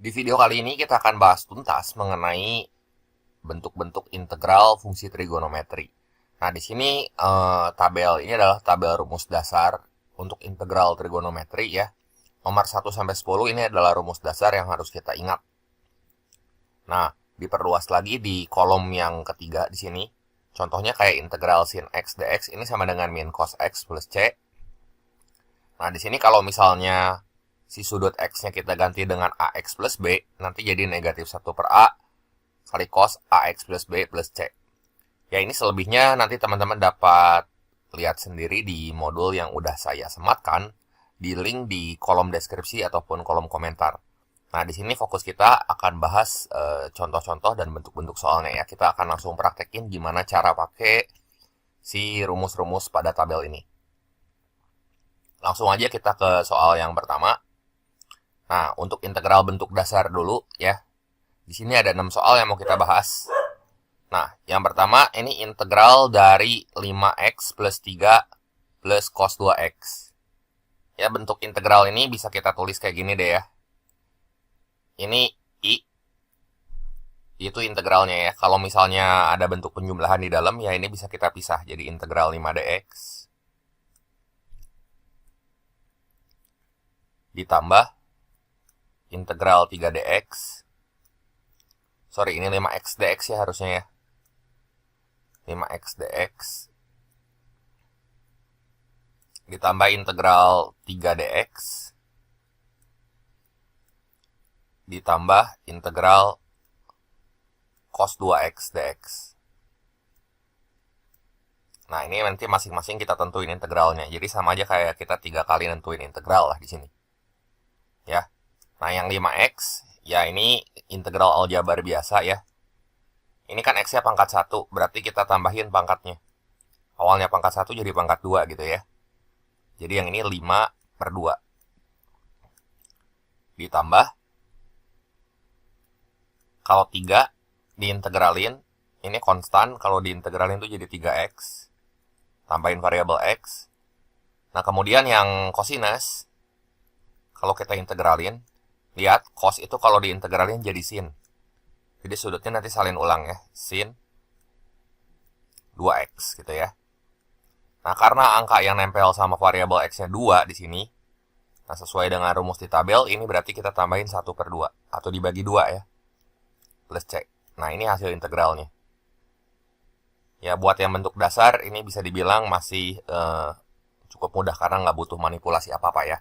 Di video kali ini kita akan bahas tuntas mengenai bentuk-bentuk integral fungsi trigonometri. Nah, di sini tabel ini adalah tabel rumus dasar untuk integral trigonometri ya. Nomor 1 sampai 10 ini adalah rumus dasar yang harus kita ingat. Nah, diperluas lagi di kolom yang ketiga di sini. Contohnya kayak integral sin x dx ini sama dengan min cos x plus c. Nah, di sini kalau misalnya si sudut x-nya kita ganti dengan ax plus b, nanti jadi negatif 1 per a kali cos ax plus b plus c. Ya, ini selebihnya nanti teman-teman dapat lihat sendiri di modul yang udah saya sematkan di link di kolom deskripsi ataupun kolom komentar. Nah, di sini fokus kita akan bahas contoh-contoh dan bentuk-bentuk soalnya ya. Kita akan langsung praktekin gimana cara pakai si rumus-rumus pada tabel ini. Langsung aja kita ke soal yang pertama. Nah, untuk integral bentuk dasar dulu ya. Di sini ada 6 soal yang mau kita bahas. Nah, yang pertama ini integral dari 5x plus 3 plus cos 2x. Ya, bentuk integral ini bisa kita tulis kayak gini deh ya. Ini I. Itu integralnya ya. Kalau misalnya ada bentuk penjumlahan di dalam, ya ini bisa kita pisah. Jadi integral 5dx. Ditambah integral 3dx. Sorry, ini 5x dx ya harusnya ya. 5x dx. Ditambah integral 3dx. Ditambah integral cos 2x dx. Nah, ini nanti masing-masing kita tentuin integralnya. Jadi sama aja kayak kita 3 kali nentuin integral lah di sini. Ya. Nah, yang 5x, ya ini integral aljabar biasa ya. Ini kan x-nya pangkat 1, berarti kita tambahin pangkatnya. Awalnya pangkat 1 jadi pangkat 2 gitu ya. Jadi yang ini 5 per 2. Ditambah, kalau 3 diintegralin, ini konstan, kalau diintegralin itu jadi 3x. Tambahin variabel x. Nah, kemudian yang cosinus, kalau kita integralin, lihat, cos itu kalau diintegralin jadi sin. Jadi sudutnya nanti salin ulang ya. Sin 2x gitu ya. Nah, karena angka yang nempel sama variabel x-nya 2 di sini, nah sesuai dengan rumus di tabel, ini berarti kita tambahin 1 per 2. Atau dibagi 2 ya. Plus c. Nah, ini hasil integralnya. Ya, buat yang bentuk dasar, ini bisa dibilang masih cukup mudah karena nggak butuh manipulasi apa-apa ya.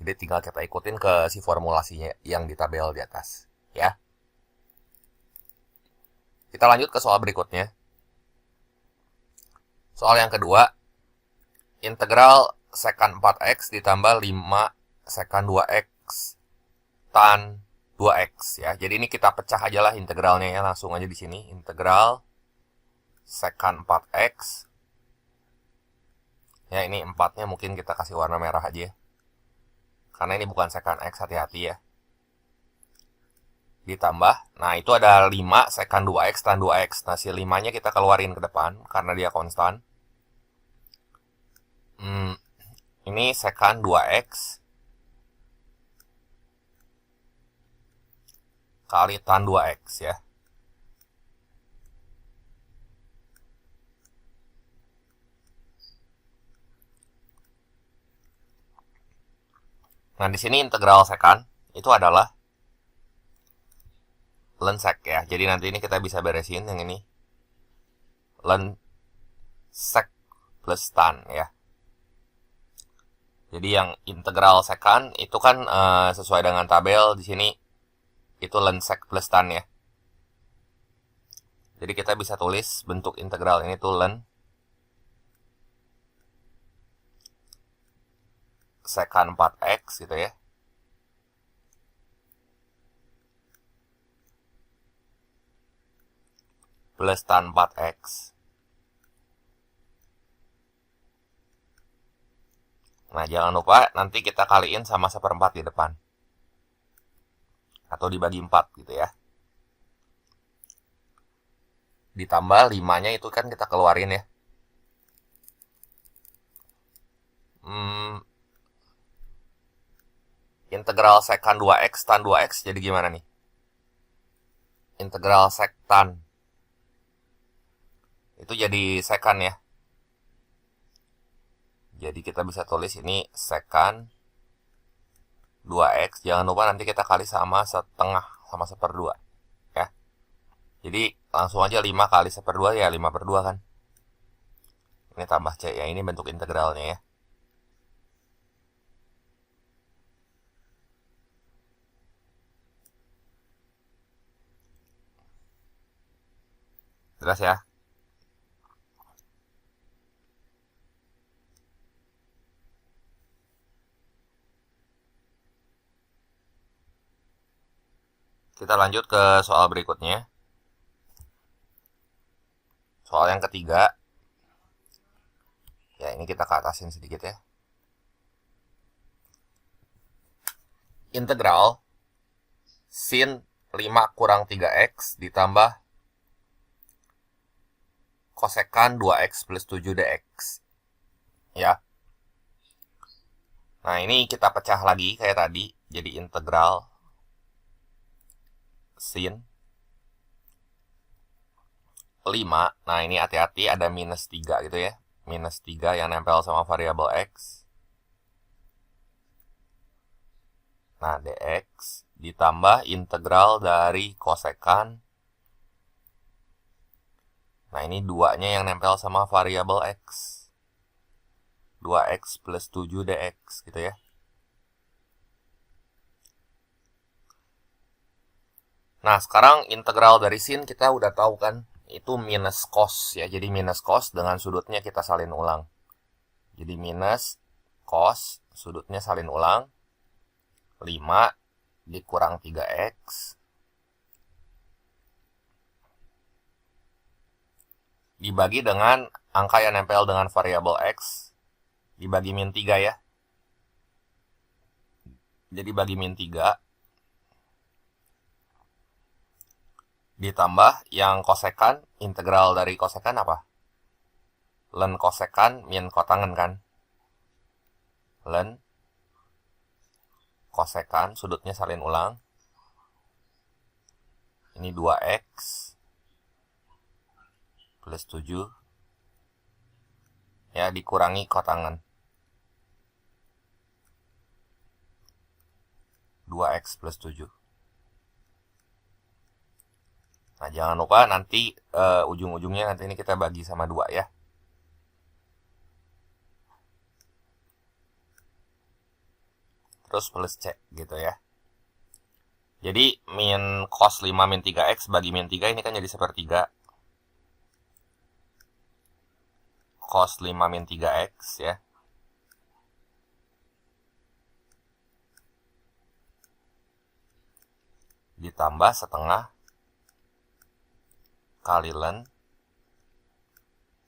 Jadi tinggal kita ikutin ke si formulasinya yang di tabel di atas. Ya. Kita lanjut ke soal berikutnya. Soal yang kedua. Integral secant 4x ditambah 5 secant 2x tan 2x ya. Jadi ini kita pecah aja lah integralnya ya. Langsung aja di sini. Integral secant 4x. Ya, ini 4-nya mungkin kita kasih warna merah aja ya. Karena ini bukan secant x, hati-hati ya. Ditambah, nah itu ada 5 secant 2x tan 2x. Nah, si 5-nya kita keluarin ke depan karena dia konstan. Ini secant 2x kali tan 2x ya. Nah, di sini integral secant itu adalah len sec ya. Jadi nanti ini kita bisa beresin yang ini. Len sec plus tan ya. Jadi yang integral secant itu kan sesuai dengan tabel di sini itu len sec plus tan ya. Jadi kita bisa tulis bentuk integral ini tuh len secant 4x gitu ya. Plus tan 4x. Nah, jangan lupa nanti kita kaliin sama 1/4 di depan. Atau dibagi 4 gitu ya. Ditambah 5-nya itu kan kita keluarin ya. Integral integral sekan 2x tan 2x jadi gimana nih? Integral sek tan. Itu jadi sekan ya. Jadi kita bisa tulis ini sekan 2x. Jangan lupa nanti kita kali sama setengah sama 1/2 ya. Jadi langsung aja 5 kali 1/2 ya 5/2 kan. Ini tambah c ya, ini bentuk integralnya ya. Jelas ya? Kita lanjut ke soal berikutnya. Soal yang ketiga. Ya, ini kita ke atasin sedikit ya. Integral sin 5 kurang 3x ditambah kosekan 2x plus 7 dx. Ya. Nah, ini kita pecah lagi kayak tadi. Jadi integral sin 5. Nah, ini hati-hati ada minus 3 gitu ya. Minus 3 yang nempel sama variabel x. Nah, dx ditambah integral dari kosekan. Nah, ini 2-nya yang nempel sama variabel x. 2x plus 7 dx gitu ya. Nah, sekarang integral dari sin kita udah tahu kan. Itu minus cos ya. Jadi minus cos dengan sudutnya kita salin ulang. Jadi minus cos, sudutnya salin ulang. 5 dikurang 3x. Dibagi dengan angka yang nempel dengan variabel x. Dibagi min 3 ya. Jadi bagi min 3. Ditambah yang kosekan, integral dari kosekan apa? Len kosekan min kotangen kan? Len kosekan, sudutnya salin ulang. Ini 2x plus 7. Ya, dikurangi kotangen. 2x plus 7. Nah, jangan lupa nanti ujung-ujungnya nanti ini kita bagi sama 2 ya. Terus plus C gitu ya. Jadi min cos 5 min 3x bagi min 3 ini kan jadi 1/3. Cos 5 min 3x ya. Ditambah setengah kali len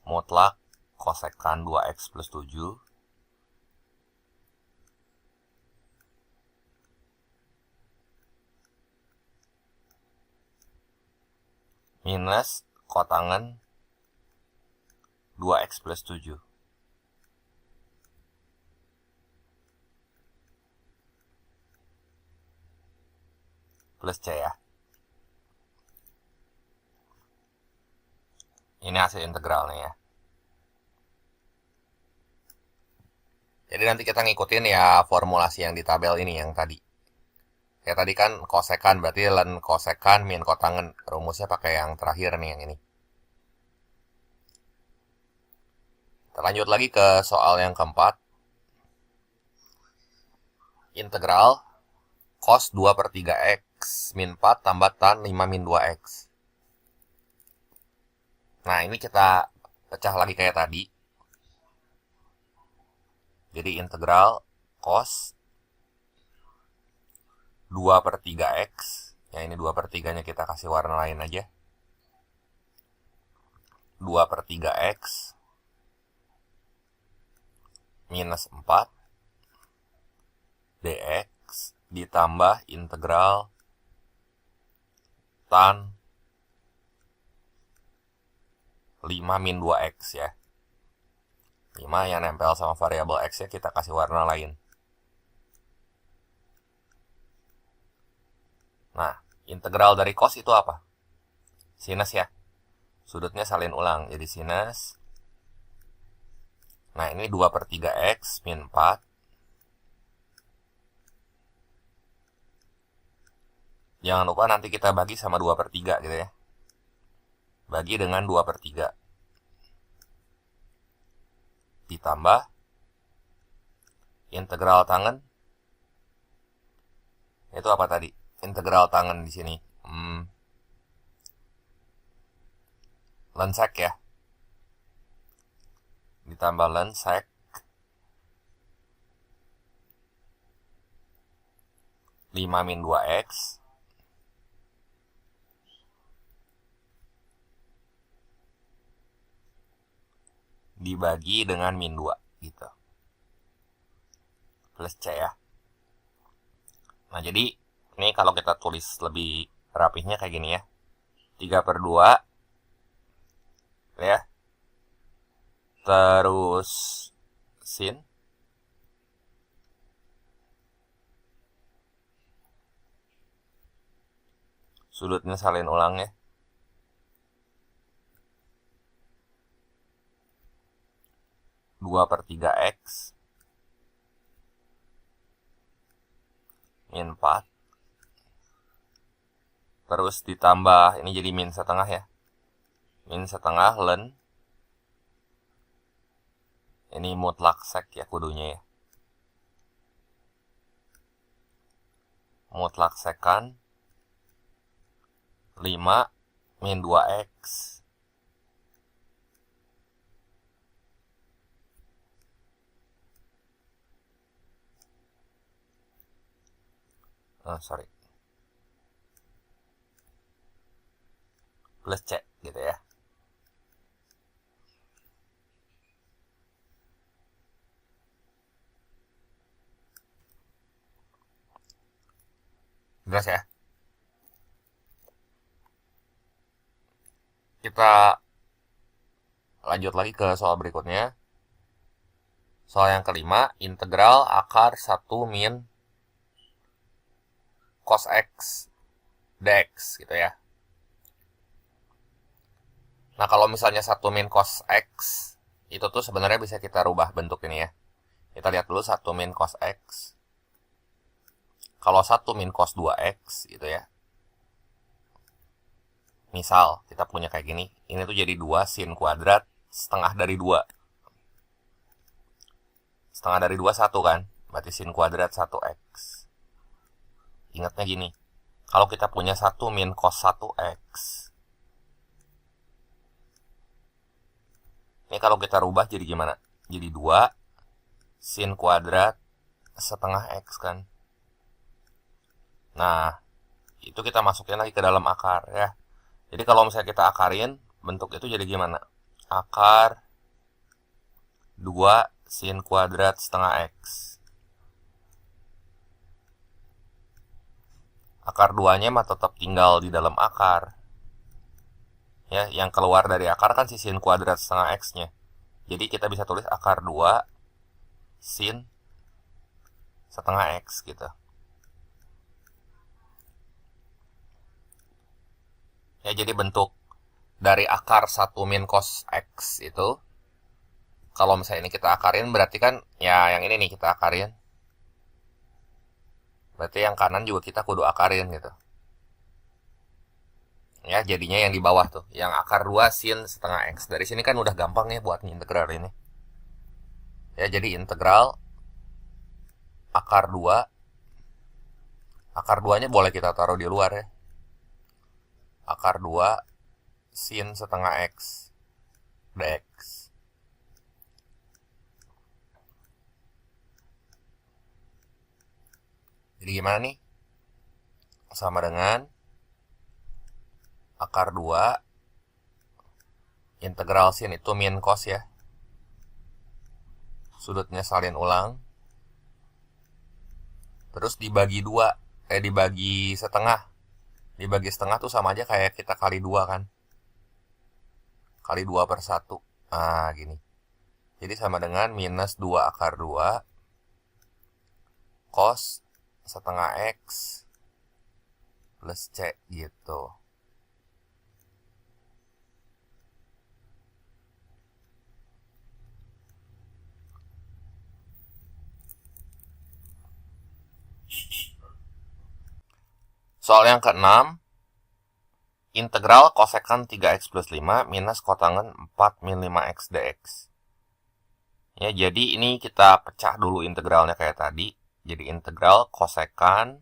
mutlak kosekan 2x plus 7 minus kotangen 2x plus 7. Plus C ya. Ini hasil integralnya ya. Jadi nanti kita ngikutin ya formulasi yang di tabel ini yang tadi. Ya tadi kan kosekan berarti len kosekan min kotangen. Rumusnya pakai yang terakhir nih yang ini. Kita lanjut lagi ke soal yang keempat. Integral cos 2/3x min 4 tambah tan 5 min 2x. Nah, ini kita pecah lagi kayak tadi. Jadi integral cos 2/3x. Ya, ini 2/3-nya kita kasih warna lain aja. 2/3x minus 4 dx ditambah integral tan 5 min 2x ya. 5 yang nempel sama variabel x ya kita kasih warna lain. Nah, integral dari cos itu apa? Sinus ya. Sudutnya salin ulang, jadi sinus. Nah, ini 2/3 X min 4. Jangan lupa nanti kita bagi sama 2/3 gitu ya. Bagi dengan 2/3. Ditambah integral tangen. Itu apa tadi? Integral tangen di sini. Lensek ya. Ditambah lensek. 5 min 2X. Dibagi dengan min 2 gitu. Plus C ya. Nah, jadi ini kalau kita tulis lebih rapihnya kayak gini ya. 3/2 ya. Terus sin sudutnya salin ulang ya. 2/3 X min 4. Terus ditambah, ini jadi min setengah ya. Min setengah len. Ini mutlak sek ya kudunya ya. Mutlak sekan 5 min 2X. Sorry. Plus C gitu ya. Jelas ya. Kita lanjut lagi ke soal berikutnya. Soal yang kelima, integral akar 1 min cos X dx gitu ya. Nah, kalau misalnya 1 min cos X, itu tuh sebenarnya bisa kita rubah bentuk ini ya. Kita lihat dulu 1 min cos X. Kalau 1 min cos 2X gitu ya. Misal, kita punya kayak gini. Ini tuh jadi 2 sin kuadrat setengah dari 2. Setengah dari 2 1 kan? Berarti sin kuadrat 1X. Ingatnya gini. Kalau kita punya 1 min cos 1X. Ini kalau kita rubah jadi gimana? Jadi 2 sin kuadrat setengah X kan. Nah, itu kita masukin lagi ke dalam akar ya. Jadi kalau misalnya kita akarin, bentuk itu jadi gimana? Akar 2 sin kuadrat setengah X. Akar 2-nya mah tetap tinggal di dalam akar. Ya, yang keluar dari akar kan si sin kuadrat setengah X-nya. Jadi kita bisa tulis akar 2 sin setengah X gitu. Ya, jadi bentuk dari akar 1 min cos X itu, kalau misalnya ini kita akarin, berarti kan, ya yang ini nih kita akarin. Berarti yang kanan juga kita kudu akarin gitu. Ya, jadinya yang di bawah tuh, yang akar 2 sin setengah X. Dari sini kan udah gampang ya buat integral ini. Ya, jadi integral akar 2. Akar 2-nya boleh kita taruh di luar ya. Akar 2 sin setengah X dx. Jadi gimana nih? Sama dengan akar 2 integral sin itu min cos ya. Sudutnya salin ulang. Terus dibagi 2. Dibagi setengah. Dibagi setengah tuh sama aja kayak kita kali 2 kan. Kali 2/1. Nah, gini. Jadi sama dengan minus 2 akar 2 cos setengah X plus C gitu. Soal yang ke-6, integral kosekan 3x plus 5 minus kotangen 4 min 5x dx. Ya, jadi ini kita pecah dulu integralnya kayak tadi. Jadi integral kosekan,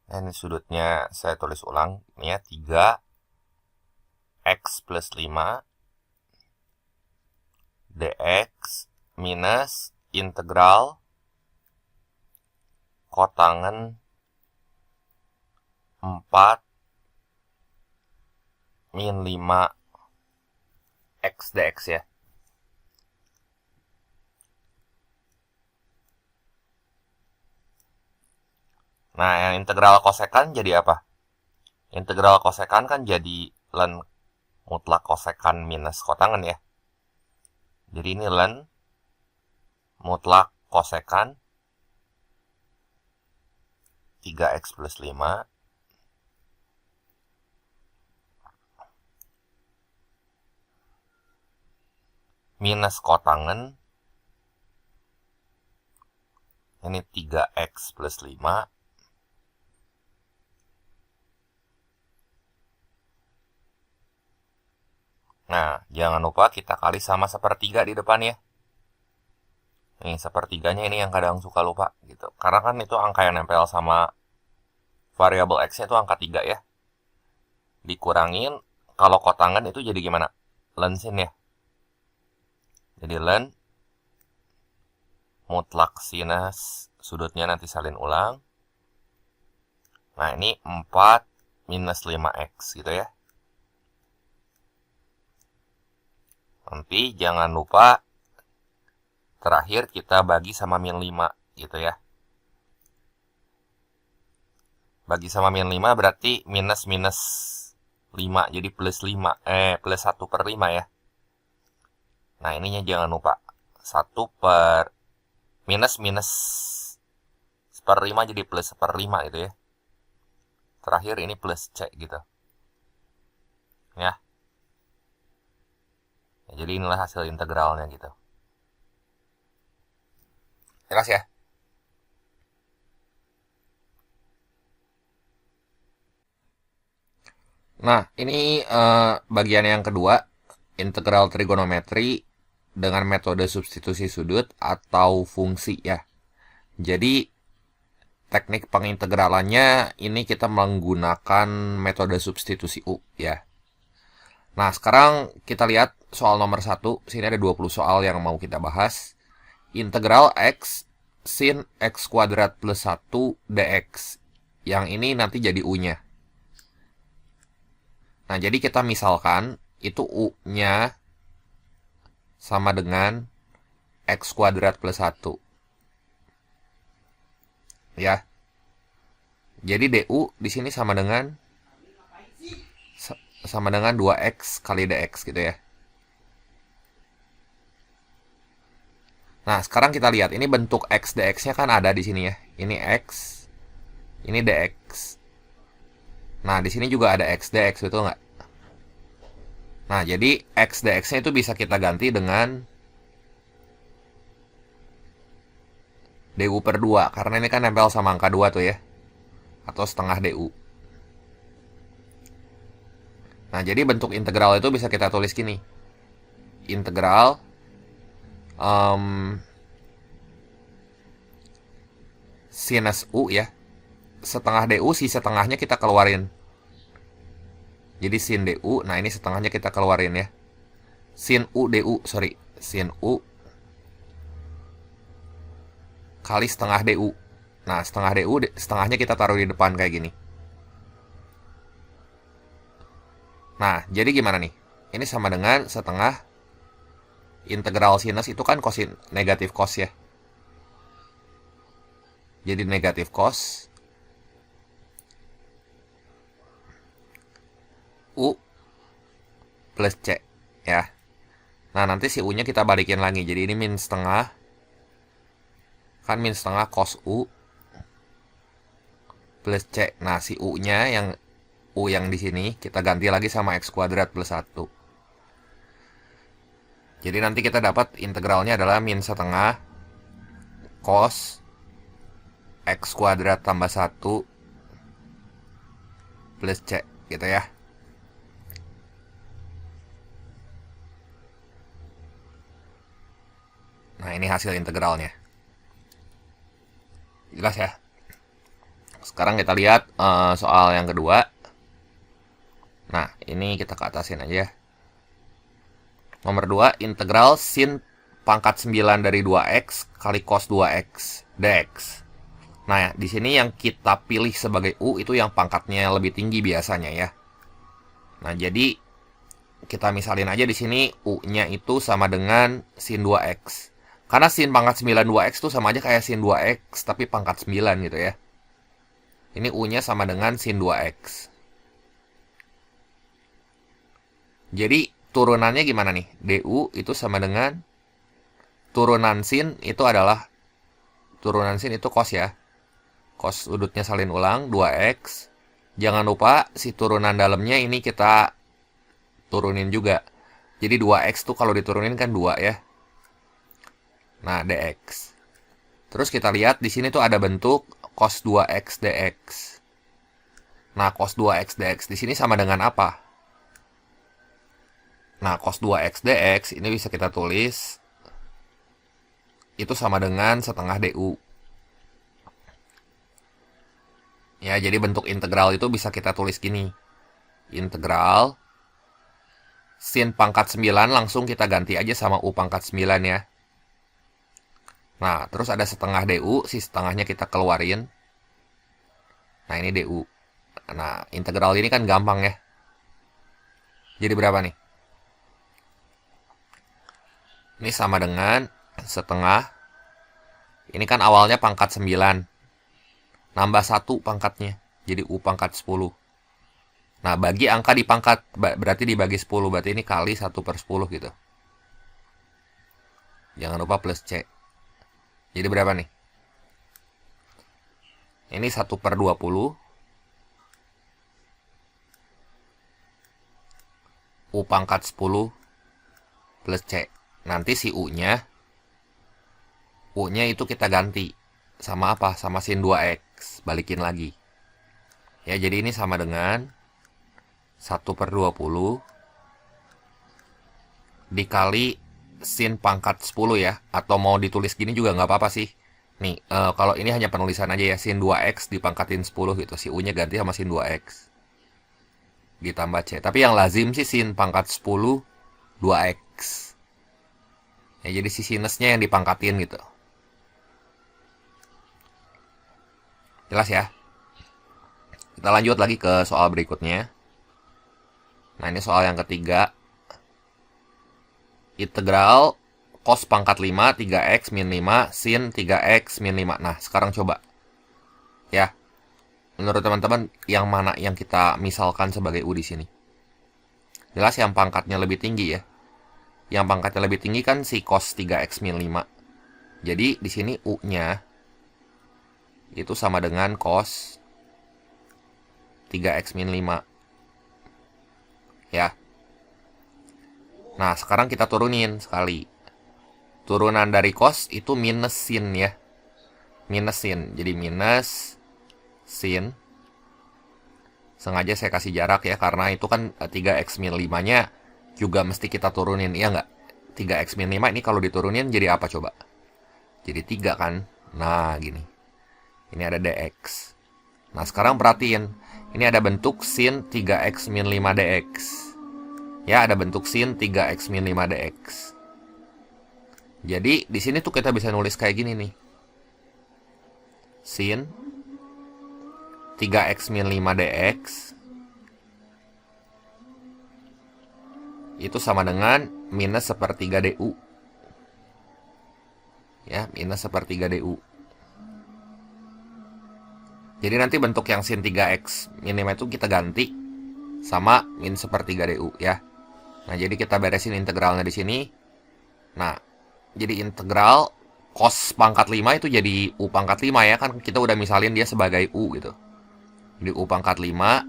ini sudutnya saya tulis ulang, ini ya 3x plus 5 dx minus integral kotangen 4 min 5 x dx ya. Nah, yang integral kosekan jadi apa? Integral kosekan kan jadi ln mutlak kosekan minus kotangen ya. Jadi ini ln mutlak kosekan 3x plus 5 minus kotangen, ini 3x plus 5 Nah, jangan lupa kita kali sama sepertiga di depan ya. Nih, sepertiganya ini yang kadang suka lupa gitu. Karena kan itu angka yang nempel sama variabel x-nya itu angka 3 ya. Dikurangin, kalau kotangen itu jadi gimana? Ln sin ya. Jadi ln mutlak sinus sudutnya nanti salin ulang. Nah, ini 4 minus 5x gitu ya. Nanti jangan lupa terakhir kita bagi sama min 5 gitu ya. Bagi sama min 5 berarti minus 5 jadi plus 1/5 ya. Nah, ininya jangan lupa 1 per minus 1/5 jadi plus 1/5 gitu ya. Terakhir ini plus C gitu. Ya. Jadi inilah hasil integralnya gitu. Jelas ya? Nah, ini bagian yang kedua, integral trigonometri dengan metode substitusi sudut atau fungsi ya. Jadi, teknik pengintegralannya ini kita menggunakan metode substitusi U ya. Nah, sekarang kita lihat soal nomor 1. Sini ada 20 soal yang mau kita bahas. Integral x sin x kuadrat plus 1 dx. Yang ini nanti jadi U-nya. Nah, jadi kita misalkan itu U-nya sama dengan x kuadrat plus 1. Ya. Jadi du di sini sama dengan 2x kali dx gitu ya. Nah, sekarang kita lihat ini bentuk x dx-nya kan ada di sini ya. Ini x, ini dx. Nah, di sini juga ada x dx, betul nggak? Nah, jadi x dx-nya itu bisa kita ganti dengan du per 2. Karena ini kan nempel sama angka 2 tuh ya. Atau setengah du. Nah, jadi bentuk integral itu bisa kita tulis gini. Integral sinus U ya. Setengah du, si setengahnya kita keluarin. Jadi sin du, nah ini setengahnya kita keluarin ya. Sin U du, sin U kali setengah du. Nah, setengah du, setengahnya kita taruh di depan kayak gini. Nah, jadi gimana nih? Ini sama dengan setengah integral sinus itu kan kosin, negatif cos ya. Jadi negatif cos U plus C ya. Nah, nanti si U-nya kita balikin lagi. Jadi ini min setengah. Kan min setengah cos U plus C. Nah, si U-nya yang di sini kita ganti lagi sama X kuadrat plus 1. Jadi nanti kita dapat integralnya adalah min setengah cos X kuadrat tambah 1 plus C gitu ya. Nah, ini hasil integralnya. Jelas ya. Sekarang kita lihat soal yang kedua. Nah, ini kita ke atasin aja. Nomor 2, integral sin pangkat 9 dari 2x kali cos 2x dx. Nah, di sini yang kita pilih sebagai U itu yang pangkatnya lebih tinggi biasanya ya. Nah, jadi kita misalin aja di sini U-nya itu sama dengan sin 2x. Karena sin pangkat 9 2x itu sama aja kayak sin 2x tapi pangkat 9 gitu ya. Ini U-nya sama dengan sin 2x. Jadi turunannya gimana nih? Du itu sama dengan turunan sin itu adalah turunan sin itu cos ya. Cos sudutnya salin ulang 2x. Jangan lupa si turunan dalamnya ini kita turunin juga. Jadi 2x tuh kalau diturunin kan 2 ya. Nah, dx. Terus kita lihat di sini tuh ada bentuk cos 2x dx. Nah, cos 2x dx di sini sama dengan apa? Nah, cos 2x dx ini bisa kita tulis itu sama dengan setengah du. Ya, jadi bentuk integral itu bisa kita tulis gini. Integral sin pangkat 9 langsung kita ganti aja sama u pangkat 9 ya. Nah, terus ada setengah du, si setengahnya kita keluarin. Nah, ini du. Nah, integral ini kan gampang ya. Jadi berapa nih? Ini sama dengan setengah. Ini kan awalnya pangkat 9. Nambah 1 pangkatnya. Jadi U pangkat 10. Nah, bagi angka di pangkat. Berarti dibagi 10. Berarti ini kali 1/10 gitu. Jangan lupa plus C. Jadi berapa nih? Ini 1/20. U pangkat 10 plus C. Nanti si U-nya itu kita ganti. Sama apa? Sama sin 2x. Balikin lagi. Ya, jadi ini sama dengan 1/20 dikali sin pangkat 10 ya. Atau mau ditulis gini juga nggak apa-apa sih. Nih, kalau ini hanya penulisan aja ya. Sin 2x dipangkatin 10 gitu. Si U-nya ganti sama sin 2x. Ditambah C. Tapi yang lazim sih sin pangkat 10 2x. Ya, jadi si sinusnya yang dipangkatin gitu. Jelas ya? Kita lanjut lagi ke soal berikutnya. Nah, ini soal yang ketiga. Integral cos pangkat 5 3x min 5 sin 3x min 5. Nah, sekarang coba. Ya. Menurut teman-teman, yang mana yang kita misalkan sebagai U di sini? Jelas yang pangkatnya lebih tinggi ya. Yang pangkatnya lebih tinggi kan si cos 3x min 5. Jadi di sini U-nya itu sama dengan cos 3x min 5. Ya. Nah, sekarang kita turunin sekali. Turunan dari cos itu minus sin ya. Minus sin. Jadi minus sin. Sengaja saya kasih jarak ya, karena itu kan 3x min 5-nya juga mesti kita turunin, iya nggak? 3x min 5 ini kalau diturunin jadi apa coba? Jadi 3 kan? Nah, gini. Ini ada dx. Nah, sekarang perhatiin. Ini ada bentuk sin 3x min 5 dx. Ya, ada bentuk sin 3x min 5 dx. Jadi, di sini tuh kita bisa nulis kayak gini nih. Sin 3x min 5 dx itu sama dengan minus sepertiga du. Ya, minus sepertiga du. Jadi nanti bentuk yang sin 3x min 5 itu kita ganti sama min sepertiga du ya. Nah, jadi kita beresin integralnya di sini. Nah, jadi integral cos pangkat 5 itu jadi u pangkat 5 ya, kan kita udah misalin dia sebagai u gitu. Di U pangkat 5.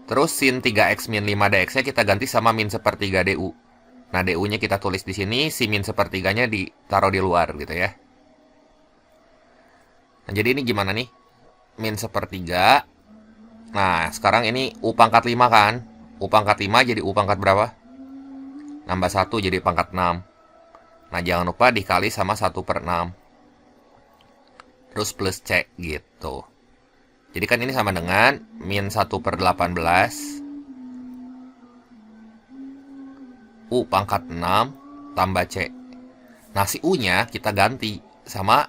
Terus sin 3x min 5 dx-nya kita ganti sama min sepertiga du. Nah, du-nya kita tulis di sini, si min sepertiganya ditaruh di luar gitu ya. Nah, jadi ini gimana nih? Min sepertiga. Nah, sekarang ini U pangkat 5 kan? U pangkat 5 jadi U pangkat berapa? Nambah 1 jadi pangkat 6. Nah, jangan lupa dikali sama 1/6. Terus plus C gitu. Jadi kan ini sama dengan min 1/18 U pangkat 6 tambah C. Nah, si U-nya kita ganti sama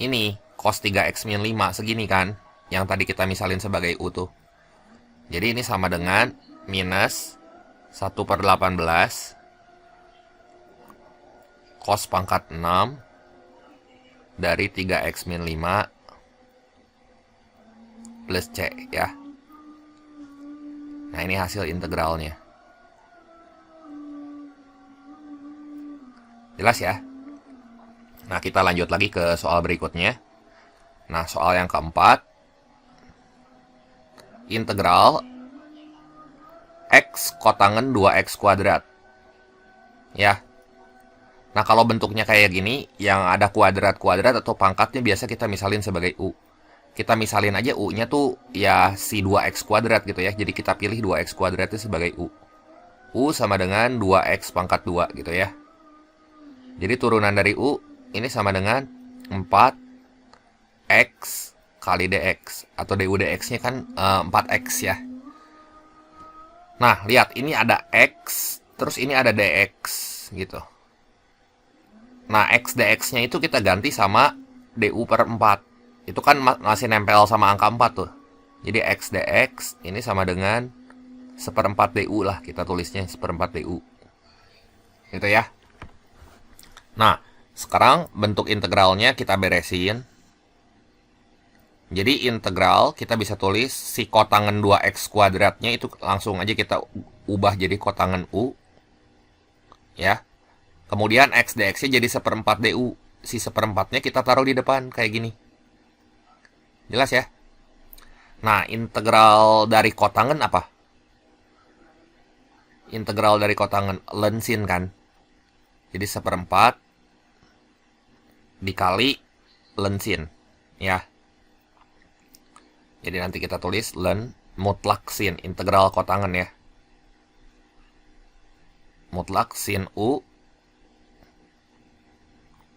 ini, cos 3x min 5, segini kan. Yang tadi kita misalin sebagai U tuh. Jadi ini sama dengan minus 1/18 cos pangkat 6 dari 3x min 5 plus C ya. Nah, ini hasil integralnya. Jelas ya? Nah, kita lanjut lagi ke soal berikutnya. Nah, soal yang keempat. Integral X kotangen 2x kuadrat. Ya. Nah, kalau bentuknya kayak gini, yang ada kuadrat-kuadrat atau pangkatnya biasa kita misalin sebagai U. Kita misalin aja U-nya tuh ya si 2x kuadrat gitu ya. Jadi kita pilih 2x kuadrat itu sebagai U. U sama dengan 2x pangkat 2 gitu ya. Jadi turunan dari U ini sama dengan 4x kali dx. Atau du dx-nya kan 4x ya. Nah, lihat ini ada x, terus ini ada dx gitu. Nah, x dx-nya itu kita ganti sama du/4. Itu kan masih nempel sama angka 4 tuh. Jadi x dx ini sama dengan 1/4 du lah. Kita tulisnya 1/4 du. Gitu ya. Nah, sekarang bentuk integralnya kita beresin. Jadi integral kita bisa tulis si kotangen 2x kuadratnya itu langsung aja kita ubah jadi kotangen u. Ya. Kemudian x dx-nya jadi 1/4 du. Si 1/4-nya kita taruh di depan kayak gini. Jelas ya? Nah, integral dari kotangen apa? Integral dari kotangen ln sin kan? Jadi 1/4 dikali ln sin. Ya. Jadi nanti kita tulis ln mutlak sin. Integral kotangen ya. Mutlak sin U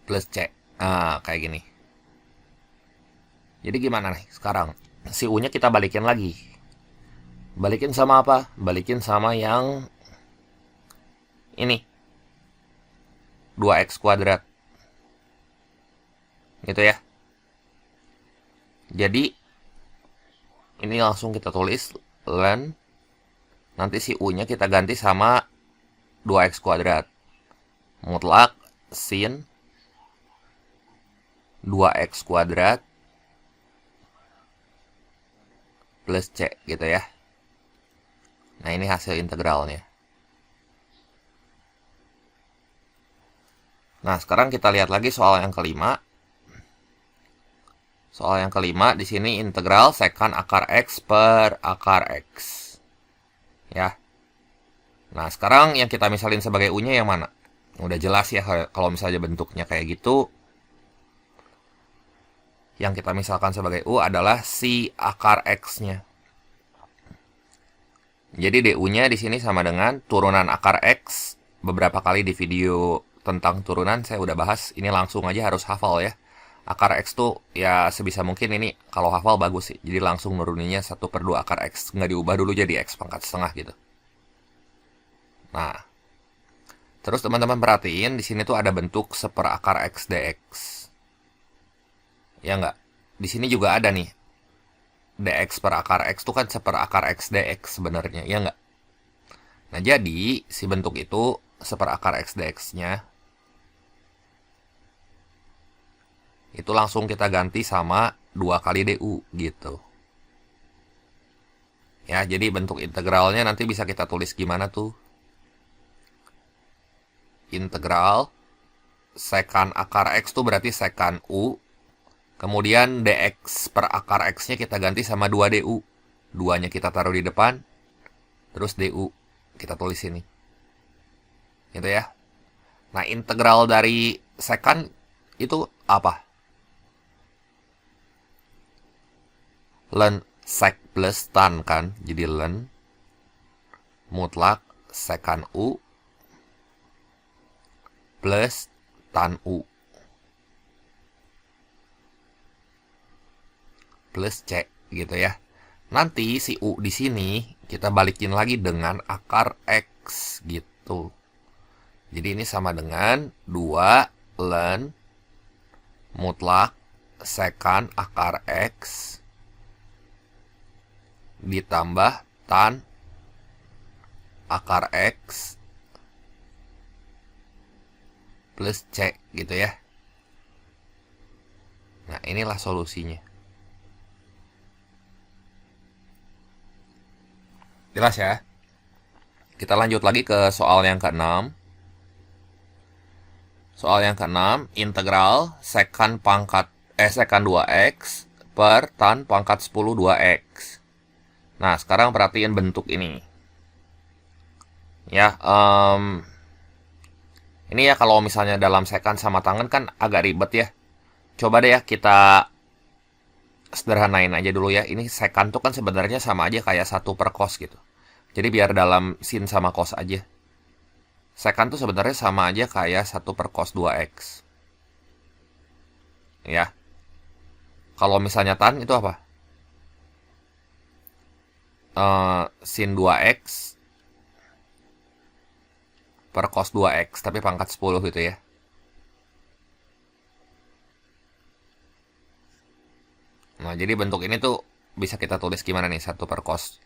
plus C. Nah, kayak gini. Jadi gimana nih sekarang? Si U-nya kita balikin lagi. Balikin sama apa? Balikin sama yang ini. 2x kuadrat. Gitu ya. Jadi ini langsung kita tulis ln. Nanti si U-nya kita ganti sama 2x kuadrat. Mutlak sin 2x kuadrat plus C gitu ya. Nah, ini hasil integralnya. Nah, sekarang kita lihat lagi soal yang kelima. Soal yang kelima di sini integral sekant akar X per akar X. Ya. Nah, sekarang yang kita misalin sebagai U-nya yang mana? Udah jelas ya kalau misalnya bentuknya kayak gitu. Yang kita misalkan sebagai U adalah si akar X-nya. Jadi du-nya di sini sama dengan turunan akar X. Beberapa kali di video tentang turunan saya udah bahas. Ini langsung aja harus hafal ya. Akar X tuh ya sebisa mungkin ini kalau hafal bagus sih. Jadi langsung nuruninnya 1/2 akar X. Nggak diubah dulu jadi X pangkat setengah gitu. Nah, terus teman-teman perhatiin di sini tuh ada bentuk 1/4 akar X dx. Ya nggak? Di sini juga ada nih. Dx per akar X tuh kan 1/4 akar X dx sebenarnya. Ya nggak? Nah, jadi si bentuk itu 1/4 akar X dx-nya itu langsung kita ganti sama 2 kali du gitu. Ya, jadi bentuk integralnya nanti bisa kita tulis gimana tuh? Integral sekant akar X tuh berarti sekant U Kemudian dx per akar x-nya kita ganti sama 2du. 2-nya kita taruh di depan. Terus du kita tulis ini. Gitu ya. Nah, integral dari sekant itu apa? Ln sek plus tan kan. Jadi ln mutlak sekant u plus tan u plus C gitu ya. Nanti si U di sini kita balikin lagi dengan akar X gitu. Jadi ini sama dengan 2 ln mutlak sekant akar X ditambah tan akar X plus C gitu ya. Nah, inilah solusinya. Jelas ya? Kita lanjut lagi ke soal yang ke-6. Soal yang ke-6, integral sekant 2x per tan pangkat 10 2x. Nah, sekarang perhatiin bentuk ini. Ya, ini ya kalau misalnya dalam sekant sama tangan kan agak ribet ya. Coba deh ya kita sederhanain aja dulu ya. Ini sekant tuh kan sebenarnya sama aja kayak 1 per cos gitu. Jadi biar dalam sin sama cos aja. Sekant tuh sebenarnya sama aja kayak 1 per cos 2x. Ya. Kalau misalnya tan itu apa? Sin 2x per cos 2x, tapi pangkat 10 gitu ya. Nah, jadi bentuk ini tuh bisa kita tulis gimana nih? 1 per cos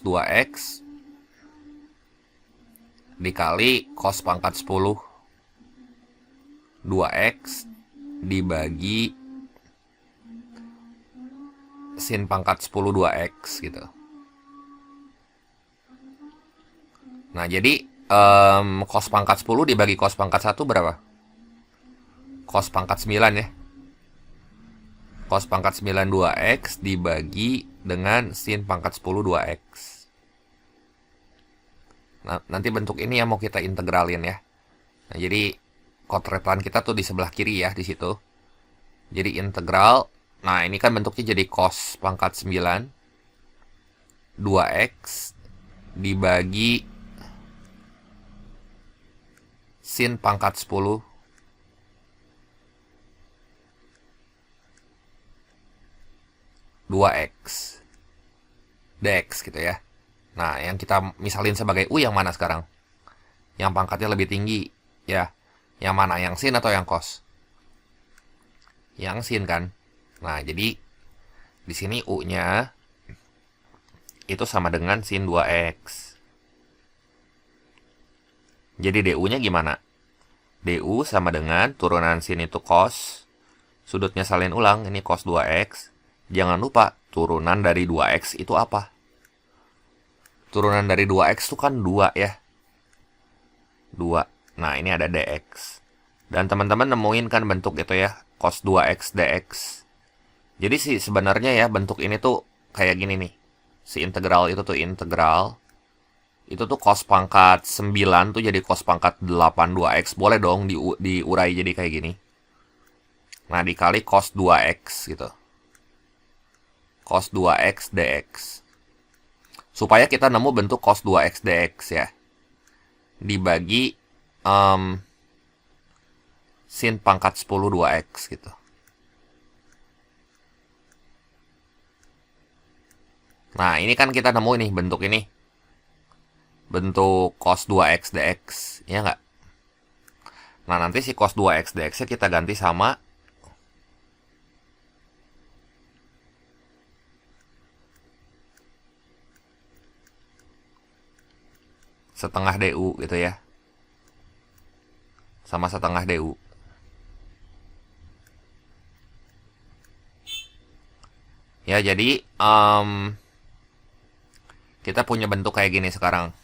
2x dikali cos pangkat 10 2x dibagi sin pangkat 10 2x gitu. Nah, jadi cos pangkat 10 dibagi cos pangkat 1 berapa? Cos pangkat 9 ya. Cos pangkat 9 2x dibagi dengan sin pangkat 10 2x. Nah, nanti bentuk ini yang mau kita integralin ya. Nah, jadi kotretan kita tuh di sebelah kiri ya, di situ. Jadi integral, nah ini kan bentuknya jadi cos pangkat 9 2x dibagi sin pangkat 10 2x dx gitu ya. Nah, yang kita misalin sebagai U yang mana sekarang? Yang pangkatnya lebih tinggi ya. Yang mana? Yang sin atau yang cos? Yang sin kan. Nah, jadi di sini U-nya itu sama dengan sin 2x. Jadi DU-nya gimana? DU sama dengan turunan sin itu cos. Sudutnya salin ulang, ini cos 2x. Jangan lupa, turunan dari 2x itu apa? Turunan dari 2x itu kan 2 ya. 2. Nah, ini ada dx. Dan teman-teman nemuin kan bentuk itu ya, cos 2x dx. Jadi sih sebenarnya ya bentuk ini tuh kayak gini nih. Si integral itu tuh integral. Itu tuh cos pangkat 9 tuh jadi cos pangkat 8 2x. Boleh dong diurai jadi kayak gini. Nah, dikali cos 2x gitu. Cos 2x dx. Supaya kita nemu bentuk cos 2x dx ya. Dibagi sin pangkat 10 2x gitu. Nah, ini kan kita nemu nih bentuk ini. Bentuk cos 2x dx. Ya nggak? Nah, nanti si cos 2x dx-nya kita ganti sama setengah du gitu ya. Sama setengah du. Ya, jadi kita punya bentuk kayak gini sekarang.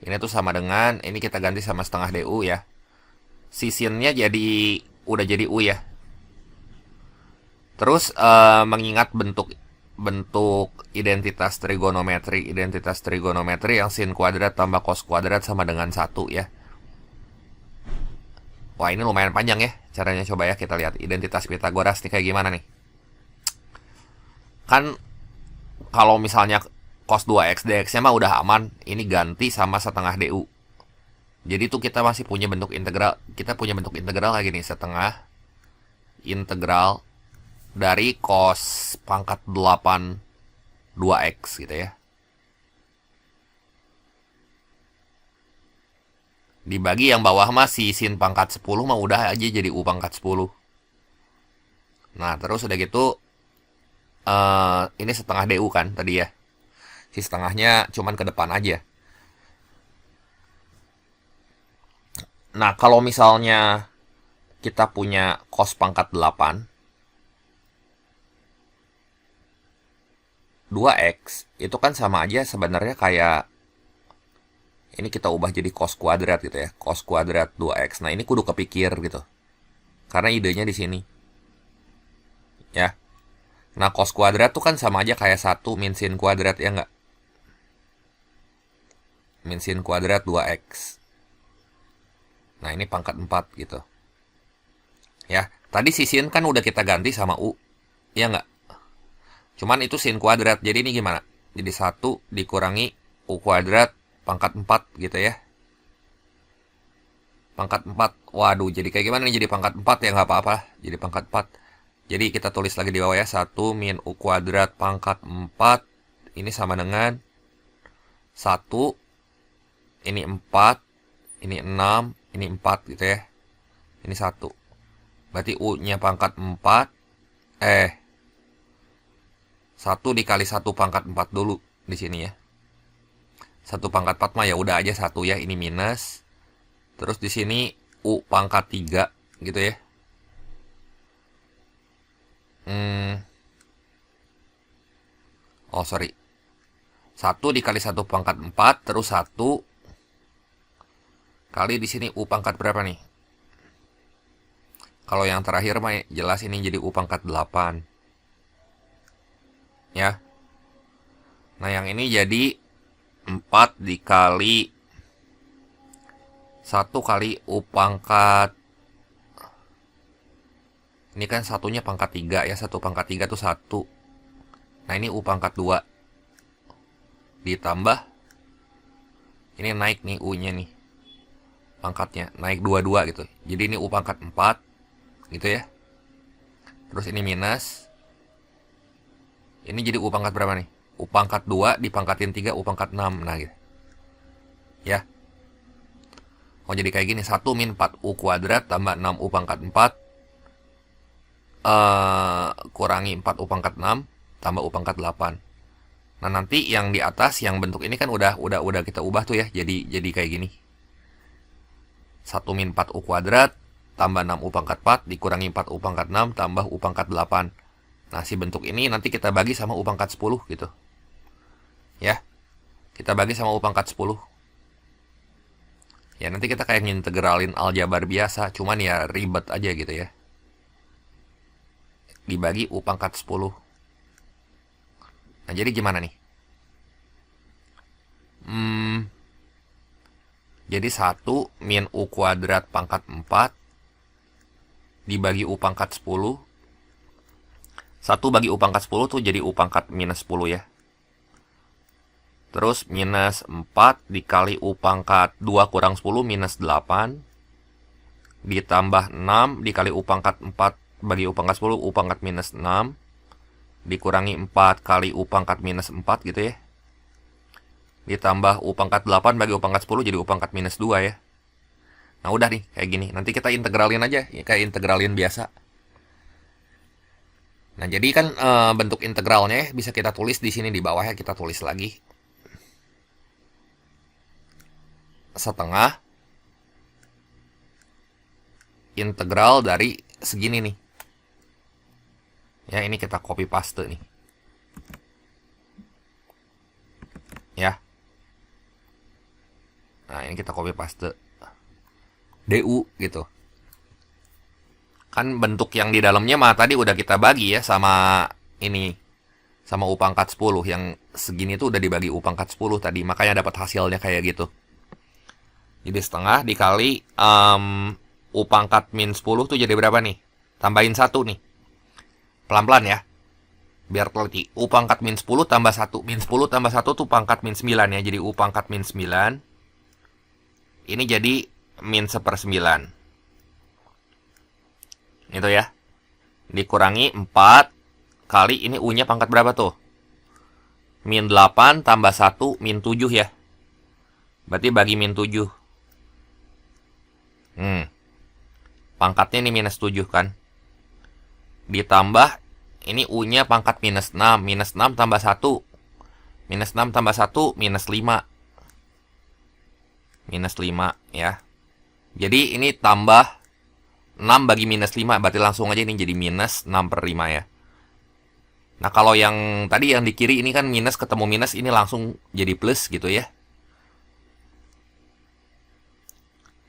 Ini tuh sama dengan, ini kita ganti sama setengah du ya. Si sinnya udah jadi u ya. Terus mengingat bentuk bentuk identitas trigonometri yang sin kuadrat tambah cos kuadrat sama dengan 1 ya. Wah, ini lumayan panjang ya caranya. Coba ya kita lihat identitas Pitagoras nih kayak gimana nih. Kan kalau misalnya cos 2x dx-nya mah udah aman, ini ganti sama setengah du. Jadi tuh kita masih punya bentuk integral. Kita punya bentuk integral lagi nih, setengah integral dari cos pangkat 8 2x gitu ya. Dibagi yang bawah mah si sin pangkat 10 mah udah aja jadi u pangkat 10. Nah, terus udah gitu ini setengah du kan tadi ya. Si setengahnya cuman ke depan aja. Nah, kalau misalnya kita punya cos pangkat 8 2x itu kan sama aja sebenarnya kayak ini kita ubah jadi cos kuadrat gitu ya. Cos kuadrat 2x. Nah, ini kudu kepikir gitu. Karena idenya di sini. Ya. Nah, cos kuadrat tuh kan sama aja kayak 1 min sin kuadrat ya enggak? Min sin kuadrat 2x. Nah, ini pangkat 4 gitu. Ya, tadi si sin kan udah kita ganti sama u. Ya enggak? Cuman itu sin kuadrat. Jadi ini gimana? Jadi 1 dikurangi u kuadrat pangkat 4 gitu ya. Pangkat 4. Waduh, jadi kayak gimana nih jadi pangkat 4 ya? Nggak apa-apa. Jadi pangkat 4. Jadi kita tulis lagi di bawah ya. 1 min u kuadrat pangkat 4. Ini sama dengan 1. Ini 4. Ini 6. Ini 4 gitu ya. Ini 1. Berarti u-nya pangkat 4. 1 dikali 1 pangkat 4 dulu di sini ya. 1 pangkat 4 mah ya udah aja 1 ya, ini minus. Terus di sini u pangkat 3 gitu ya. Oh, sorry. 1 dikali 1 pangkat 4 terus 1 kali di sini u pangkat berapa nih? Kalau yang terakhir mah jelas ini jadi u pangkat 8. Ya. Nah, yang ini jadi 4 dikali 1 kali u pangkat. Ini kan satunya pangkat 3 ya. 1 pangkat 3 tuh 1. Nah, ini u pangkat 2. Ditambah. Ini naik nih u-nya nih. Pangkatnya. Naik 22 gitu. Jadi ini u pangkat 4. Gitu ya. Terus ini minus. Ini jadi u pangkat berapa nih? U pangkat 2 dipangkatin 3 u pangkat 6. Nah gitu. Ya. Oh, jadi kayak gini. 1 min 4 u kuadrat tambah 6 u pangkat 4. Kurangi 4 u pangkat 6 tambah u pangkat 8. Nah, nanti yang di atas yang bentuk ini kan udah kita ubah tuh ya. Jadi kayak gini. 1 min 4 u kuadrat tambah 6 u pangkat 4 dikurangi 4 u pangkat 6 tambah u pangkat 8. Nah, si bentuk ini nanti kita bagi sama u pangkat 10 gitu. Ya. Kita bagi sama u pangkat 10. Ya, nanti kita kayak ngintegralin aljabar biasa, cuman ya ribet aja gitu ya. Dibagi u pangkat 10. Nah, jadi gimana nih? Jadi 1 min u kuadrat pangkat 4 dibagi u pangkat 10. 1 bagi u pangkat 10 tuh jadi u pangkat minus 10 ya. Terus minus 4 dikali u pangkat 2 kurang 10 minus 8. Ditambah 6 dikali u pangkat 4 bagi u pangkat 10 u pangkat minus 6. Dikurangi 4 kali u pangkat minus 4 gitu ya. Ditambah u pangkat 8 bagi u pangkat 10 jadi u pangkat minus 2 ya. Nah, udah nih kayak gini. Nanti kita integralin aja ya, kayak integralin biasa. Nah, jadi kan bentuk integralnya bisa kita tulis di sini di bawahnya, kita tulis lagi. Setengah integral dari segini nih. Ya, ini kita copy paste nih. Ya. Nah, ini kita copy paste. DU gitu. Kan bentuk yang di dalamnya mah tadi udah kita bagi ya sama ini, sama U pangkat 10. Yang segini tuh udah dibagi U pangkat 10 tadi, makanya dapat hasilnya kayak gitu. Jadi setengah dikali U pangkat min 10 tuh jadi berapa nih? Tambahin 1 nih. Pelan-pelan ya. Biar teliti. U pangkat min 10 tambah 1. Min 10 tambah 1 tuh pangkat min 9 ya. Jadi U pangkat min 9. Ini jadi min 1/9. Itu ya. Dikurangi 4 kali ini U-nya pangkat berapa tuh? Min 8 tambah 1 min 7 ya. Berarti bagi min 7. Pangkatnya ini minus 7 kan. Ditambah ini U-nya pangkat minus 6. Minus 6 tambah 1. Minus 6 tambah 1 minus 5. Minus 5 ya. Jadi ini tambah 6 bagi minus 5, berarti langsung aja ini jadi minus 6/5 ya. Nah kalau yang tadi yang di kiri ini kan minus ketemu minus, ini langsung jadi plus gitu ya.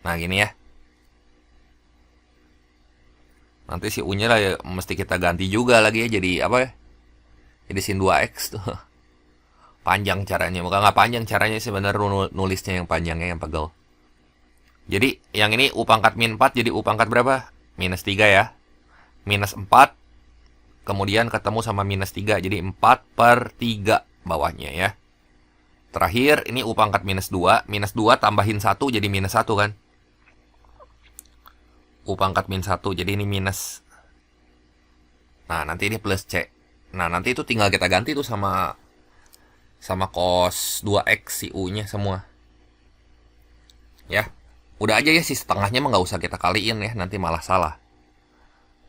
Nah gini ya. Nanti si U-nya lah ya, mesti kita ganti juga lagi ya, jadi apa ya? Jadi sin 2x tuh. Panjang caranya, bukan nggak panjang caranya sebenarnya, nulisnya yang panjangnya yang pegel. Jadi yang ini U pangkat min 4 jadi U pangkat berapa? Minus 3 ya. Minus 4. Kemudian ketemu sama minus 3. Jadi 4/3 bawahnya ya. Terakhir ini U pangkat minus 2. Minus 2 tambahin 1 jadi minus 1 kan. U pangkat min 1 jadi ini minus. Nah nanti ini plus C. Nah nanti itu tinggal kita ganti tuh sama cos 2x si U-nya semua. Ya. Udah aja ya si setengahnya mah nggak usah kita kaliin ya, nanti malah salah.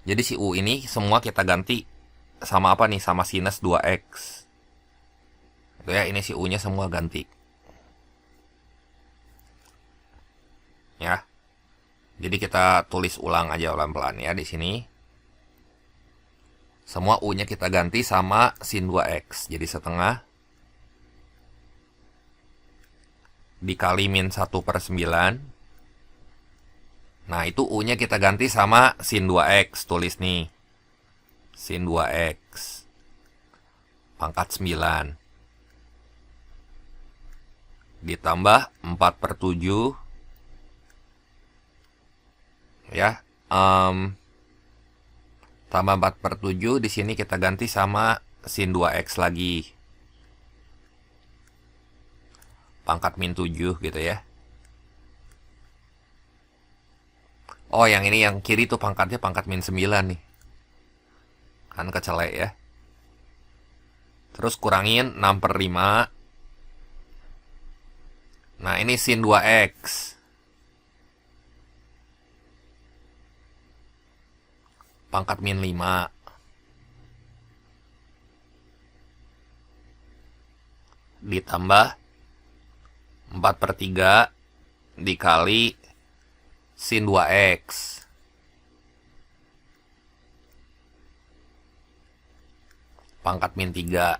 Jadi si U ini semua kita ganti sama apa nih? Sama sinus 2x. Itu ya, ini si U-nya semua ganti. Ya. Jadi kita tulis ulang aja pelan-pelan ya di sini. Semua U-nya kita ganti sama sin 2x. Jadi setengah dikali min 1/9. Nah, itu U-nya kita ganti sama sin 2x. Tulis nih. Sin 2x. Pangkat 9. Ditambah 4/7. Ya. Tambah 4/7. Di sini kita ganti sama sin 2x lagi. Pangkat min 7 gitu ya. Oh yang ini yang kiri tuh pangkatnya pangkat min 9 nih. Kan kecelek ya. Terus kurangin 6/5. Nah ini sin 2x. Pangkat min 5. Ditambah 4/3 dikali sin 2x. Pangkat min 3.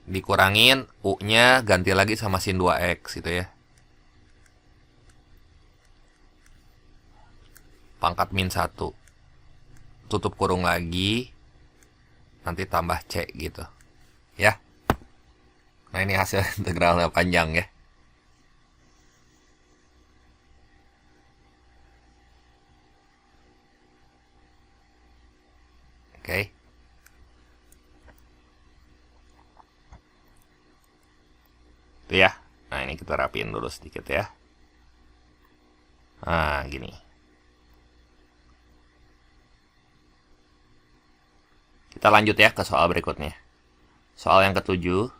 Dikurangin U-nya ganti lagi sama sin 2x gitu ya. Pangkat min 1. Tutup kurung lagi. Nanti tambah C gitu. Ya. Nah ini hasil integralnya panjang ya. Oke. Itu ya. Nah ini kita rapiin dulu sedikit ya. Nah gini. Kita lanjut ya ke soal berikutnya. Soal yang ke-7.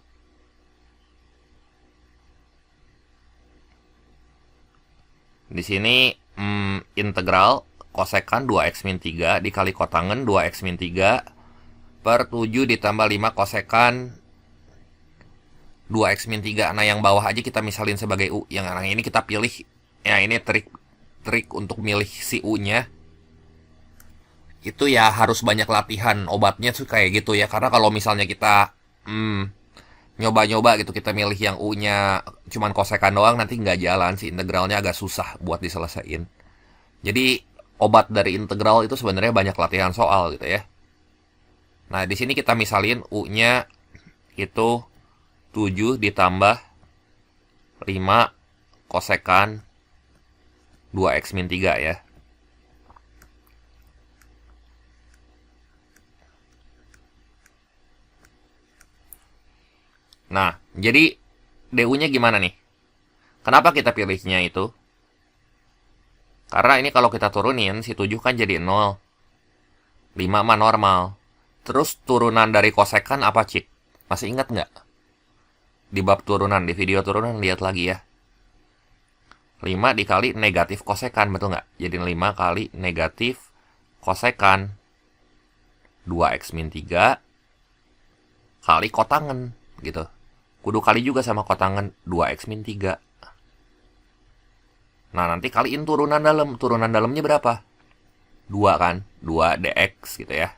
Di sini integral kosekan 2x min 3 dikali kotangen 2x min 3 per 7 ditambah 5 kosekan 2x min 3. Nah yang bawah aja kita misalin sebagai U. Yang ini kita pilih. Ya ini trik untuk milih si U-nya. Itu ya harus banyak latihan. Obatnya tuh kayak gitu ya. Karena kalau misalnya kita nyoba-nyoba gitu, kita milih yang U-nya cuman kosekan doang, nanti nggak jalan sih, integralnya agak susah buat diselesain. Jadi obat dari integral itu sebenarnya banyak latihan soal gitu ya. Nah, di sini kita misalin U-nya itu 7 ditambah 5 kosekan 2x min 3 ya. Nah, jadi DU-nya gimana nih? Kenapa kita pilihnya itu? Karena ini kalau kita turunin, si 7 kan jadi 0. 5 mah normal. Terus turunan dari kosekan apa, Cik? Masih ingat nggak? Di bab turunan, di video turunan, lihat lagi ya. 5 dikali negatif kosekan, betul nggak? Jadi 5 kali negatif kosekan 2x min 3 kali kotangen, gitu. Kudu kali juga sama kotangen 2x min 3. Nah, nanti kaliin turunan dalam. Turunan dalamnya berapa? 2 kan? 2 dx gitu ya.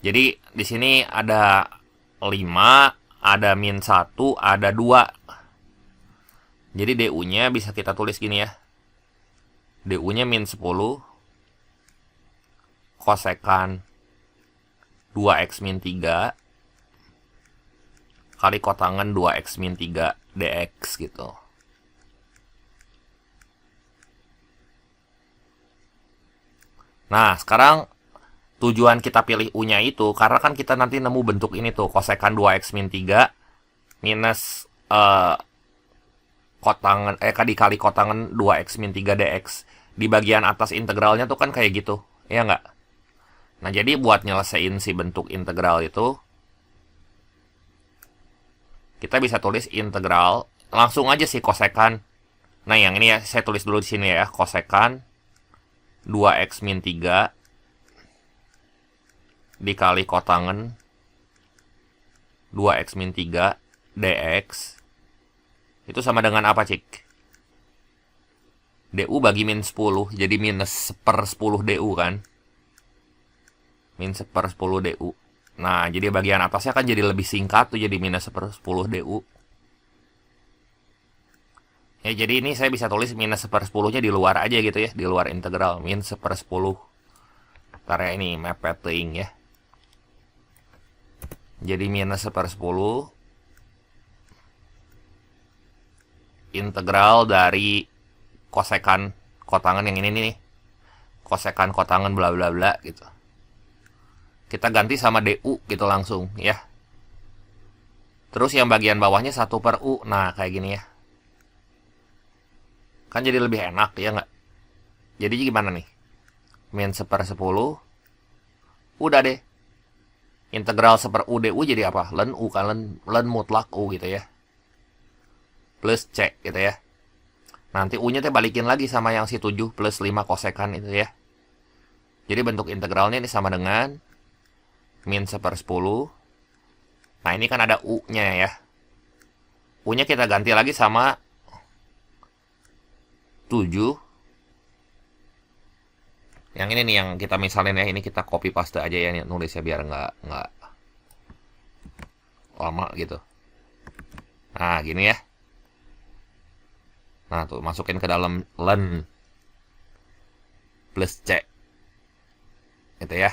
Jadi di sini ada 5, ada min 1, ada 2. Jadi DU-nya bisa kita tulis gini ya. DU-nya min 10 kosekan 2x min 3 kali kotangen 2x min 3 dx gitu. Nah, sekarang tujuan kita pilih U-nya itu karena kan kita nanti nemu bentuk ini tuh, kosekan 2x min 3 minus kotangen dikali kotangen 2x min 3 dx. Di bagian atas integralnya tuh kan kayak gitu, ya nggak? Nah, jadi buat nyelesain si bentuk integral itu, kita bisa tulis integral langsung aja sih kosekan. Nah, yang ini ya saya tulis dulu di sini ya, kosekan 2x min 3 dikali kotangen 2x min 3 dx itu sama dengan apa, Cik? DU bagi min 10, jadi minus 1/10 DU kan? Min 1/10 DU. Nah, jadi bagian atasnya kan jadi lebih singkat tuh, jadi minus 1/10 DU. Ya, jadi ini saya bisa tulis minus 1/10-nya di luar aja gitu ya, di luar integral, min 1/10. Ntar ya, ini mepet teuing ya. Jadi minus 1/10 integral dari kosekan kotangen yang ini nih. Kosekan kotangen bla bla bla gitu. Kita ganti sama DU gitu langsung ya. Terus yang bagian bawahnya 1/U. Nah, kayak gini ya. Kan jadi lebih enak ya nggak? Jadi gimana nih? Min 1/10. Udah deh. Integral 1/U DU jadi apa? Len U kan, len mutlak U gitu ya. Plus C gitu ya. Nanti U-nya teh balikin lagi sama yang si 7 plus 5 kosekan itu ya. Jadi bentuk integralnya ini sama dengan min 1/10. Nah, ini kan ada U-nya ya. U-nya kita ganti lagi sama 7. Yang ini nih yang kita misalin ya, ini kita copy paste aja ya nulisnya biar nggak lama gitu. Nah, gini ya. Nah, tuh masukin ke dalam len plus C. Gitu ya.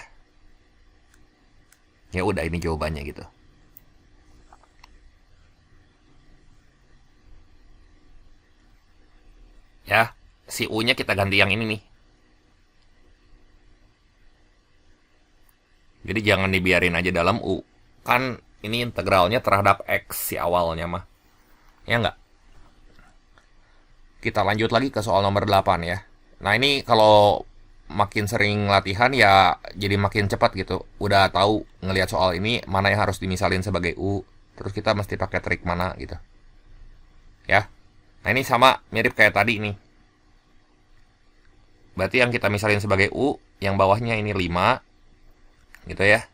Ya udah, ini jawabannya gitu. Ya, si U-nya kita ganti yang ini nih. Jadi jangan dibiarin aja dalam U. Kan ini integralnya terhadap X si awalnya mah. Ya nggak? Kita lanjut lagi ke soal nomor 8 ya. Nah, ini kalau makin sering latihan ya jadi makin cepat gitu. Udah tahu ngelihat soal ini mana yang harus dimisalin sebagai U. Terus kita mesti pakai trik mana gitu. Ya. Nah, ini sama mirip kayak tadi nih. Berarti yang kita misalin sebagai U, yang bawahnya ini 5. Gitu ya.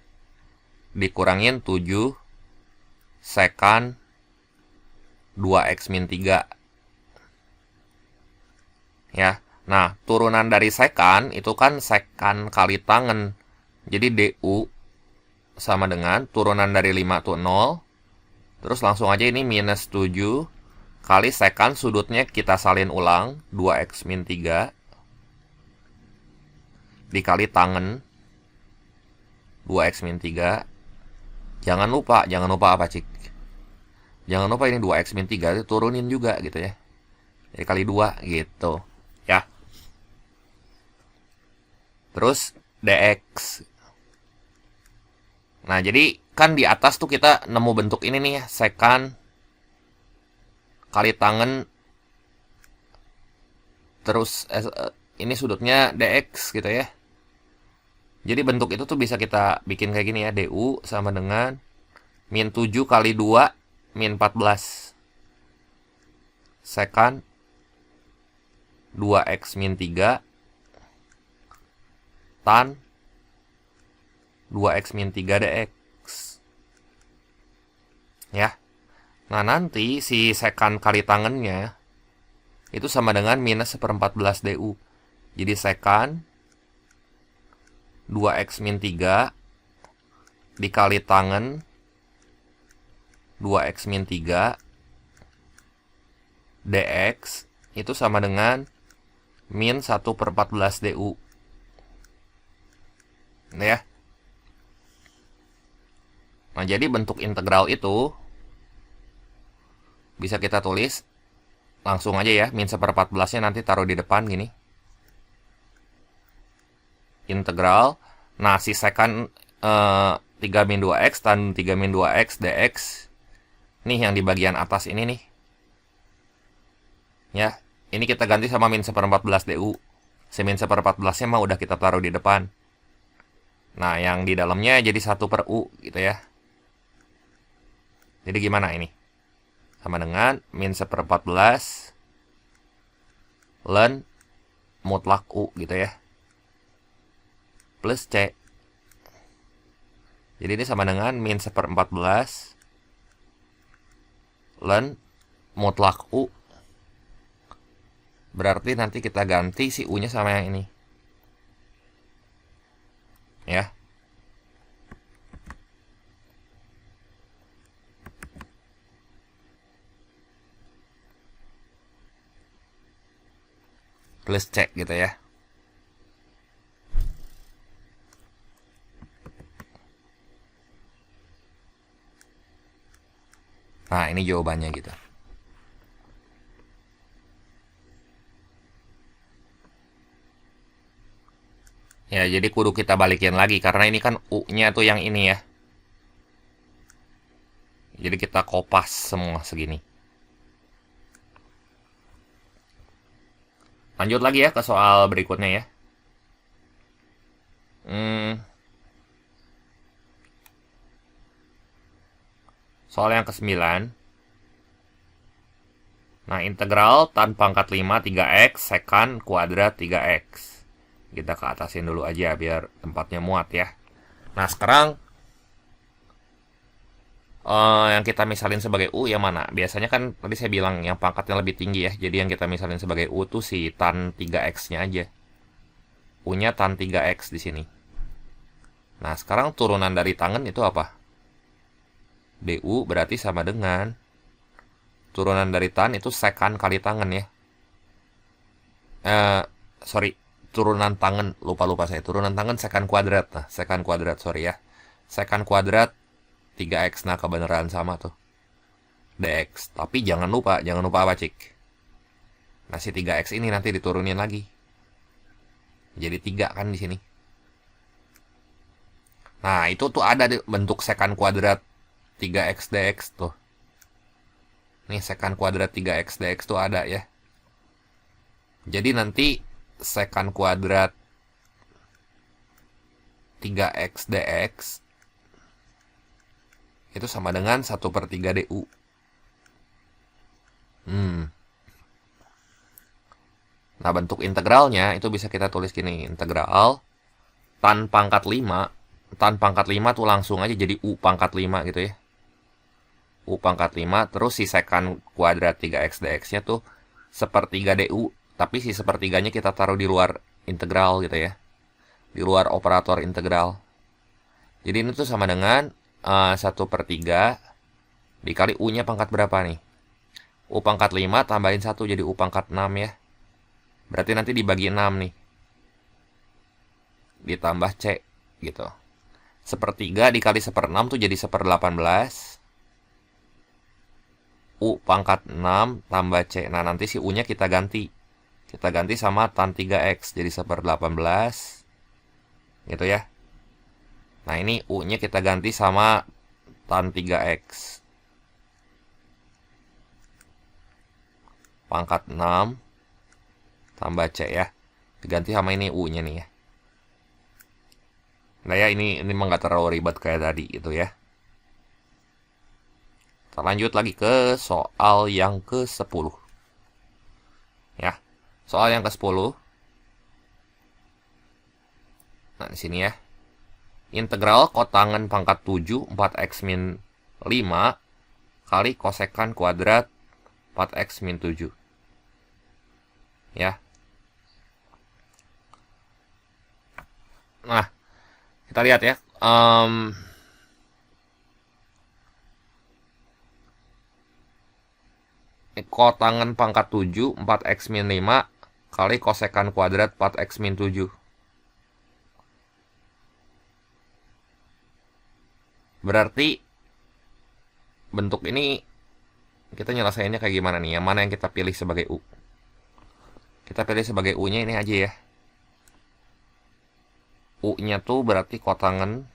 Dikurangin 7 sekan 2x min 3. Ya. Nah, turunan dari sekan itu kan sekan kali tangen. Jadi DU sama dengan turunan dari 5 tuh 0 Terus langsung aja ini minus 7 kali sekant, sudutnya kita salin ulang, 2x min 3 dikali tangen 2x min 3. Jangan lupa apa cik? Jangan lupa ini 2x min 3 itu turunin juga gitu ya. Jadi kali 2 gitu ya. Terus dx. Nah, jadi kan di atas tuh kita nemu bentuk ini nih ya, sekant kali tangen terus ini sudutnya dx gitu ya. Jadi bentuk itu tuh bisa kita bikin kayak gini ya, du sama dengan min 7 kali 2 min 14 sekant 2x min 3 tan 2x min 3 dx ya. Nah, nanti si sekant kali tangennya itu sama dengan minus 1/14 du. Jadi sekant 2x min 3 dikali tangen 2x min 3 dx itu sama dengan min 1/14 du. Nah ya. Nah, jadi bentuk integral itu bisa kita tulis langsung aja ya, min 1/14 nya nanti taruh di depan gini. Integral, nah si sekant 3 min 2x tan 3 min 2x dx. Nih yang di bagian atas ini nih. Ya, ini kita ganti sama min 1/14 du. Si min 1/14 nya mah udah kita taruh di depan. Nah, yang di dalamnya jadi 1/u gitu ya. Jadi gimana ini? Sama dengan min 1/14 ln mutlak u gitu ya. Plus C. Jadi ini sama dengan min 1/14 ln mutlak U. Berarti nanti kita ganti si U-nya sama yang ini. Ya. Plus C gitu ya. Nah, ini jawabannya gitu. Ya, jadi kudu kita balikin lagi karena ini kan U-nya tuh yang ini ya. Jadi kita kopas semua segini. Lanjut lagi ya ke soal berikutnya ya. Soal yang ke-9. Nah, integral tan pangkat 5 3x sekant kuadrat 3x. Kita ke atasin dulu aja biar tempatnya muat ya. Nah, sekarang yang kita misalin sebagai U yang mana? Biasanya kan tadi saya bilang yang pangkatnya lebih tinggi ya. Jadi yang kita misalin sebagai U tuh si tan 3x-nya aja. U-nya tan 3x di sini. Nah, sekarang turunan dari tangen itu apa? du berarti sama dengan turunan dari tan itu sekant kali tangen ya. Turunan tangen, lupa saya. Turunan tangen sekant kuadrat. Nah, sekant kuadrat, sorry ya. Sekant kuadrat 3x, nah kebenaran sama tuh. dx. Tapi jangan lupa apa cik? Nah, si 3x ini nanti diturunin lagi. Jadi 3 kan di sini. Nah, itu tuh ada bentuk sekant kuadrat 3x dx tuh. Nih sekant kuadrat 3x dx tuh ada ya. Jadi nanti sekant kuadrat 3x dx itu sama dengan 1/3 du. Nah, bentuk integralnya itu bisa kita tulis gini. Integral tan pangkat 5. Tan pangkat 5 tuh langsung aja jadi U pangkat 5 gitu ya. U pangkat 5, terus si sekant kuadrat 3x dx-nya tuh 1/3 du, tapi si 1/3-nya kita taruh di luar integral gitu ya. Di luar operator integral. Jadi ini tuh sama dengan 1/3 Dikali U-nya pangkat berapa nih? U pangkat 5 tambahin 1 jadi U pangkat 6 ya. Berarti nanti dibagi 6 nih. Ditambah C gitu. Sepertiga dikali 1/6 tuh jadi 1/18. U pangkat 6 tambah C. Nah nanti si U nya kita ganti. Kita ganti sama tan 3X jadi 1/18. Gitu ya. Nah ini U nya kita ganti sama tan 3X. Pangkat 6 tambah C ya. Diganti sama ini U nya nih ya. Nah ya ini memang nggak terlalu ribet kayak tadi gitu ya. Kita lanjut lagi ke soal yang ke-10. Ya. Soal yang ke-10. Nah, di sini ya. Integral kotangen pangkat 7 4x min 5 kali kosekan kuadrat 4x min 7. Ya. Nah, kita lihat ya. Kotangen pangkat 7 4x min 5 kali kosekan kuadrat 4x min 7. Berarti bentuk ini kita nyelesainnya kayak gimana nih? Yang mana yang kita pilih sebagai U? Kita pilih sebagai U-nya ini aja ya. U-nya tuh berarti kotangen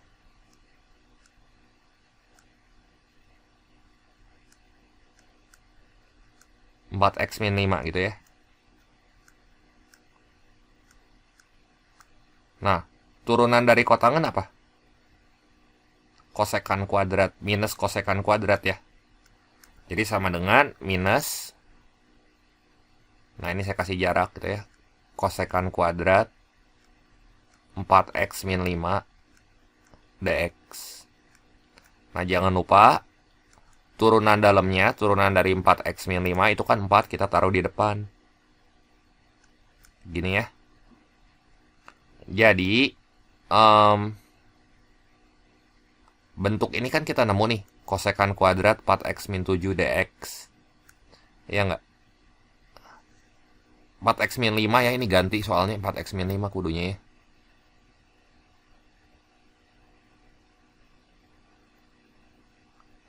empat x min 5 gitu ya. Nah, turunan dari kotangen apa? Kosekan kuadrat minus kosekan kuadrat ya. Jadi sama dengan minus. Nah, ini saya kasih jarak gitu ya. Kosekan kuadrat 4x min 5 dx. Nah, jangan lupa turunan dalamnya, turunan dari 4x min 5 itu kan 4 kita taruh di depan. Gini ya. Jadi, bentuk ini kan kita nemu nih. Kosekan kuadrat 4x min 7 dx. Iya nggak? 4x min 5 ya, ini ganti soalnya 4x min 5 kudunya ya.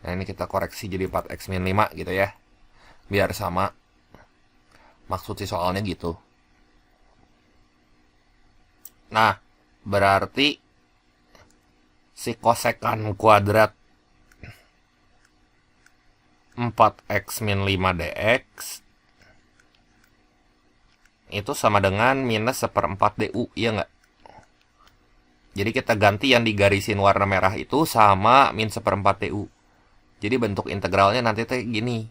Nah ini kita koreksi jadi 4x min 5 gitu ya. Biar sama. Maksud si soalnya gitu. Nah, berarti si kosekan kuadrat 4x min 5 dx itu sama dengan minus 1/4 du, iya nggak? Jadi kita ganti yang digarisin warna merah itu sama min 1/4 du. Jadi bentuk integralnya nanti tuh gini.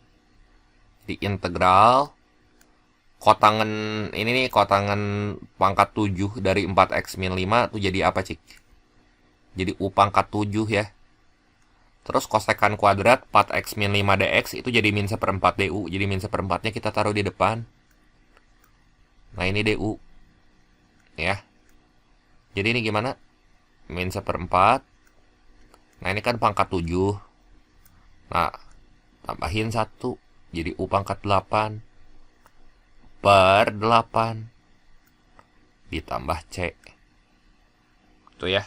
Di integral kotangen ini nih, kotangen pangkat 7 dari 4x min 5 tuh jadi apa, Cik? Jadi U pangkat 7 ya. Terus kosekan kuadrat 4x min 5 dx itu jadi min 1/4 du. Jadi min 1/4-nya kita taruh di depan. Nah ini du. Ya. Jadi ini gimana? Min 1/4. Nah ini kan pangkat 7. Nah, tambahin 1. Jadi U pangkat 8 per 8 ditambah C. Itu ya.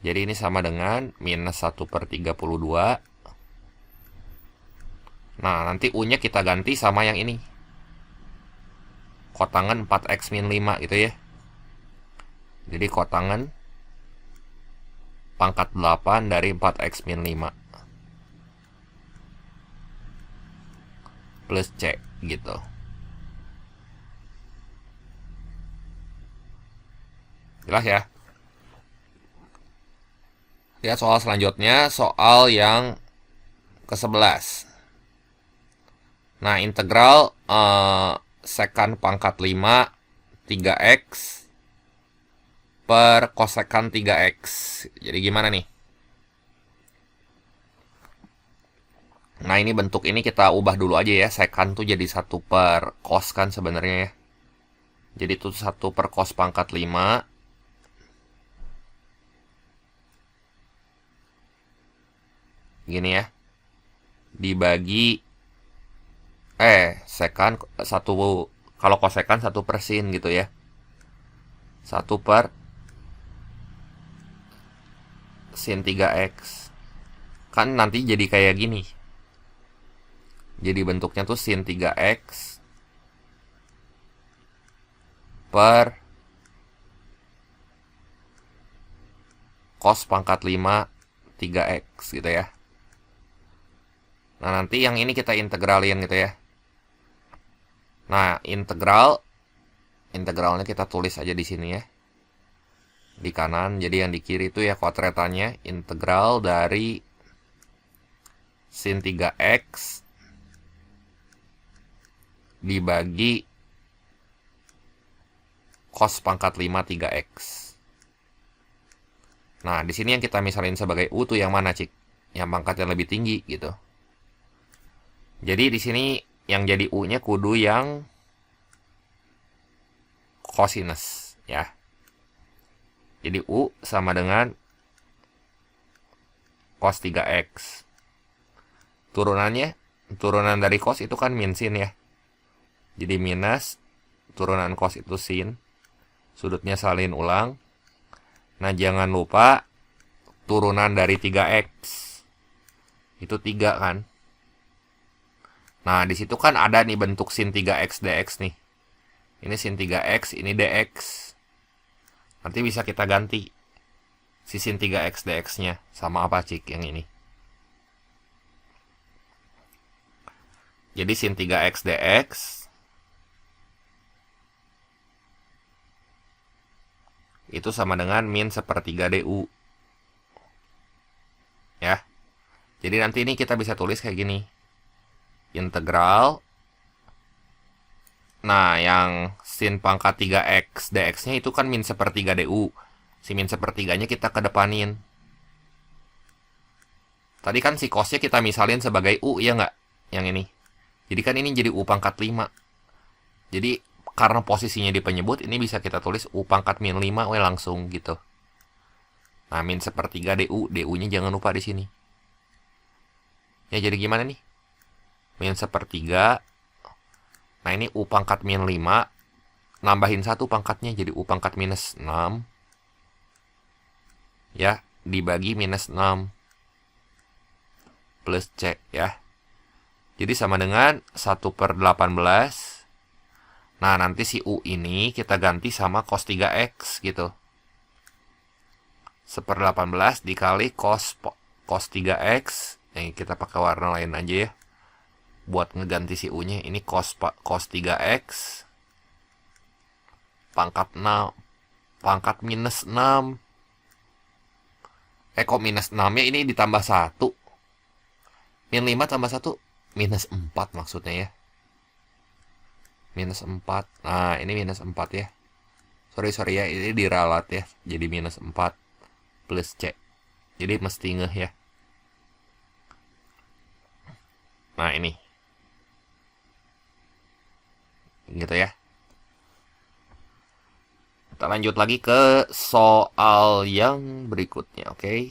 Jadi ini sama dengan minus 1/32. Nah, nanti U-nya kita ganti sama yang ini. Kotangen 4x min 5 gitu ya. Jadi kotangen pangkat 8 dari 4x min 5 plus C gitu. Jelas ya? Lihat soal selanjutnya, soal yang ke-11. Nah, integral sekan pangkat 5 3x per kosekan 3x. Jadi gimana nih? Nah ini bentuk ini kita ubah dulu aja ya. Sekan tuh jadi 1 per cos kan sebenarnya ya. Jadi itu 1 per cos pangkat 5. Gini ya. dibagi sekan satu, kalau kosekan 1/sin gitu ya. 1/sin 3x. Kan nanti jadi kayak gini. Jadi bentuknya tuh sin 3x per cos pangkat 5 3x gitu ya. Nah, nanti yang ini kita integralin gitu ya. Nah, integralnya kita tulis aja di sini ya. Di kanan, jadi yang di kiri itu ya kuadretannya, integral dari sin 3x dibagi cos pangkat 5 3x. Nah, di sini yang kita misalin sebagai u tuh yang mana, Cik? Yang pangkatnya lebih tinggi gitu. Jadi di sini yang jadi u-nya kudu yang cosinus ya. Jadi u sama dengan cos 3x. Turunan dari cos itu kan min sin ya. Jadi minus turunan cos itu sin. Sudutnya salin ulang. Nah, jangan lupa turunan dari 3x. Itu 3 kan. Nah, di situ kan ada nih bentuk sin 3x dx nih. Ini sin 3x, ini dx. Nanti bisa kita ganti si sin 3x dx-nya sama apa, Cik, yang ini. Jadi sin 3x dx itu sama dengan min 1/3 du. Ya. Jadi nanti ini kita bisa tulis kayak gini. Integral. Nah, yang sin pangkat 3x dx-nya itu kan min 1/3 du. Si min 1/3-nya kita kedepanin. Tadi kan si cosnya kita misalin sebagai u, ya nggak? Yang ini. Jadi kan ini jadi u pangkat 5. Jadi karena posisinya di penyebut, ini bisa kita tulis u pangkat min 5 langsung gitu. Nah, min 1/3 du, du-nya jangan lupa di sini. Ya, jadi gimana nih? Min 1/3. Nah, ini u pangkat min 5. Nambahin 1 pangkatnya jadi u pangkat minus 6. Ya, dibagi minus 6. Plus C ya. Jadi sama dengan 1/18. Nah, nanti si u ini kita ganti sama cos 3x gitu. 1/18 dikali cos 3x. Yang kita pakai warna lain aja ya. Buat ngeganti si u-nya. Ini cos 3x. Pangkat 6. Pangkat minus 6. Kok minus 6 ya? Ini ditambah 1. Min 5 tambah 1. Minus 4 maksudnya ya. Minus 4. Nah, ini minus 4 ya. Sorry ya. Ini diralat ya. Jadi minus 4 plus C. Jadi mesti ngeh ya. Nah, ini. Gitu ya. Kita lanjut lagi ke soal yang berikutnya, oke?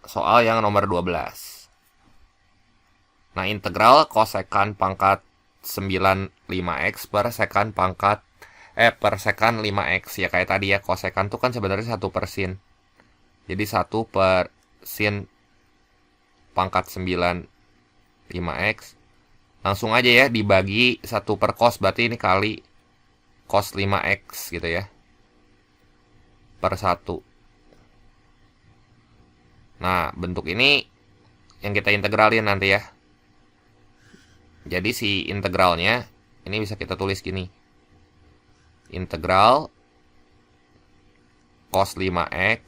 Soal yang nomor 12. Nah, integral kosekan pangkat 95x per sekan per sekan 5x. Ya kayak tadi ya, kosekan tuh kan sebenarnya 1/sin. Jadi 1/sin pangkat 95x. Langsung aja ya, dibagi 1/cos. Berarti ini kali cos 5x gitu ya. Per 1. Nah, bentuk ini yang kita integralin nanti ya. Jadi si integralnya ini bisa kita tulis gini. Integral cos 5x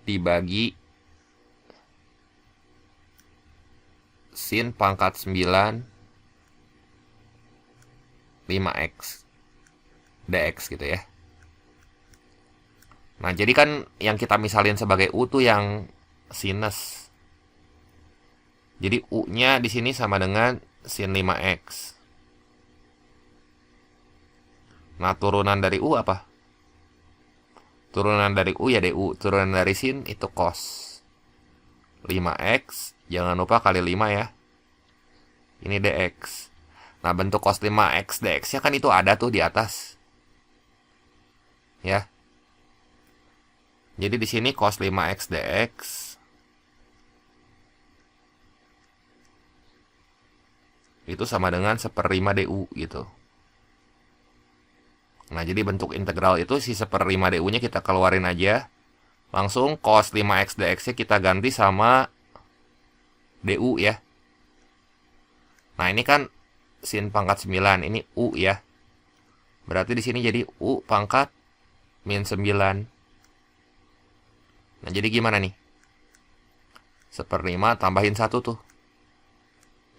dibagi sin pangkat 9 5x dx gitu ya. Nah, jadi kan yang kita misalin sebagai u tuh yang sinus. Jadi u-nya di sini sama dengan sin 5x. Nah, turunan dari u apa? Turunan dari U ya DU. Turunan dari sin itu cos 5x. Jangan lupa kali 5 ya. Ini dx. Nah, bentuk cos 5x dx-nya kan itu ada tuh di atas. Ya. Jadi di sini cos 5x dx itu sama dengan 1/5 du gitu. Nah, jadi bentuk integral itu si 1/5 du-nya kita keluarin aja. Langsung cos 5x dx-nya kita ganti sama du ya. Nah, ini kan sin pangkat 9, ini u ya. Berarti di sini jadi u pangkat min 9. Nah, jadi gimana nih? 1/5 tambahin 1 tuh.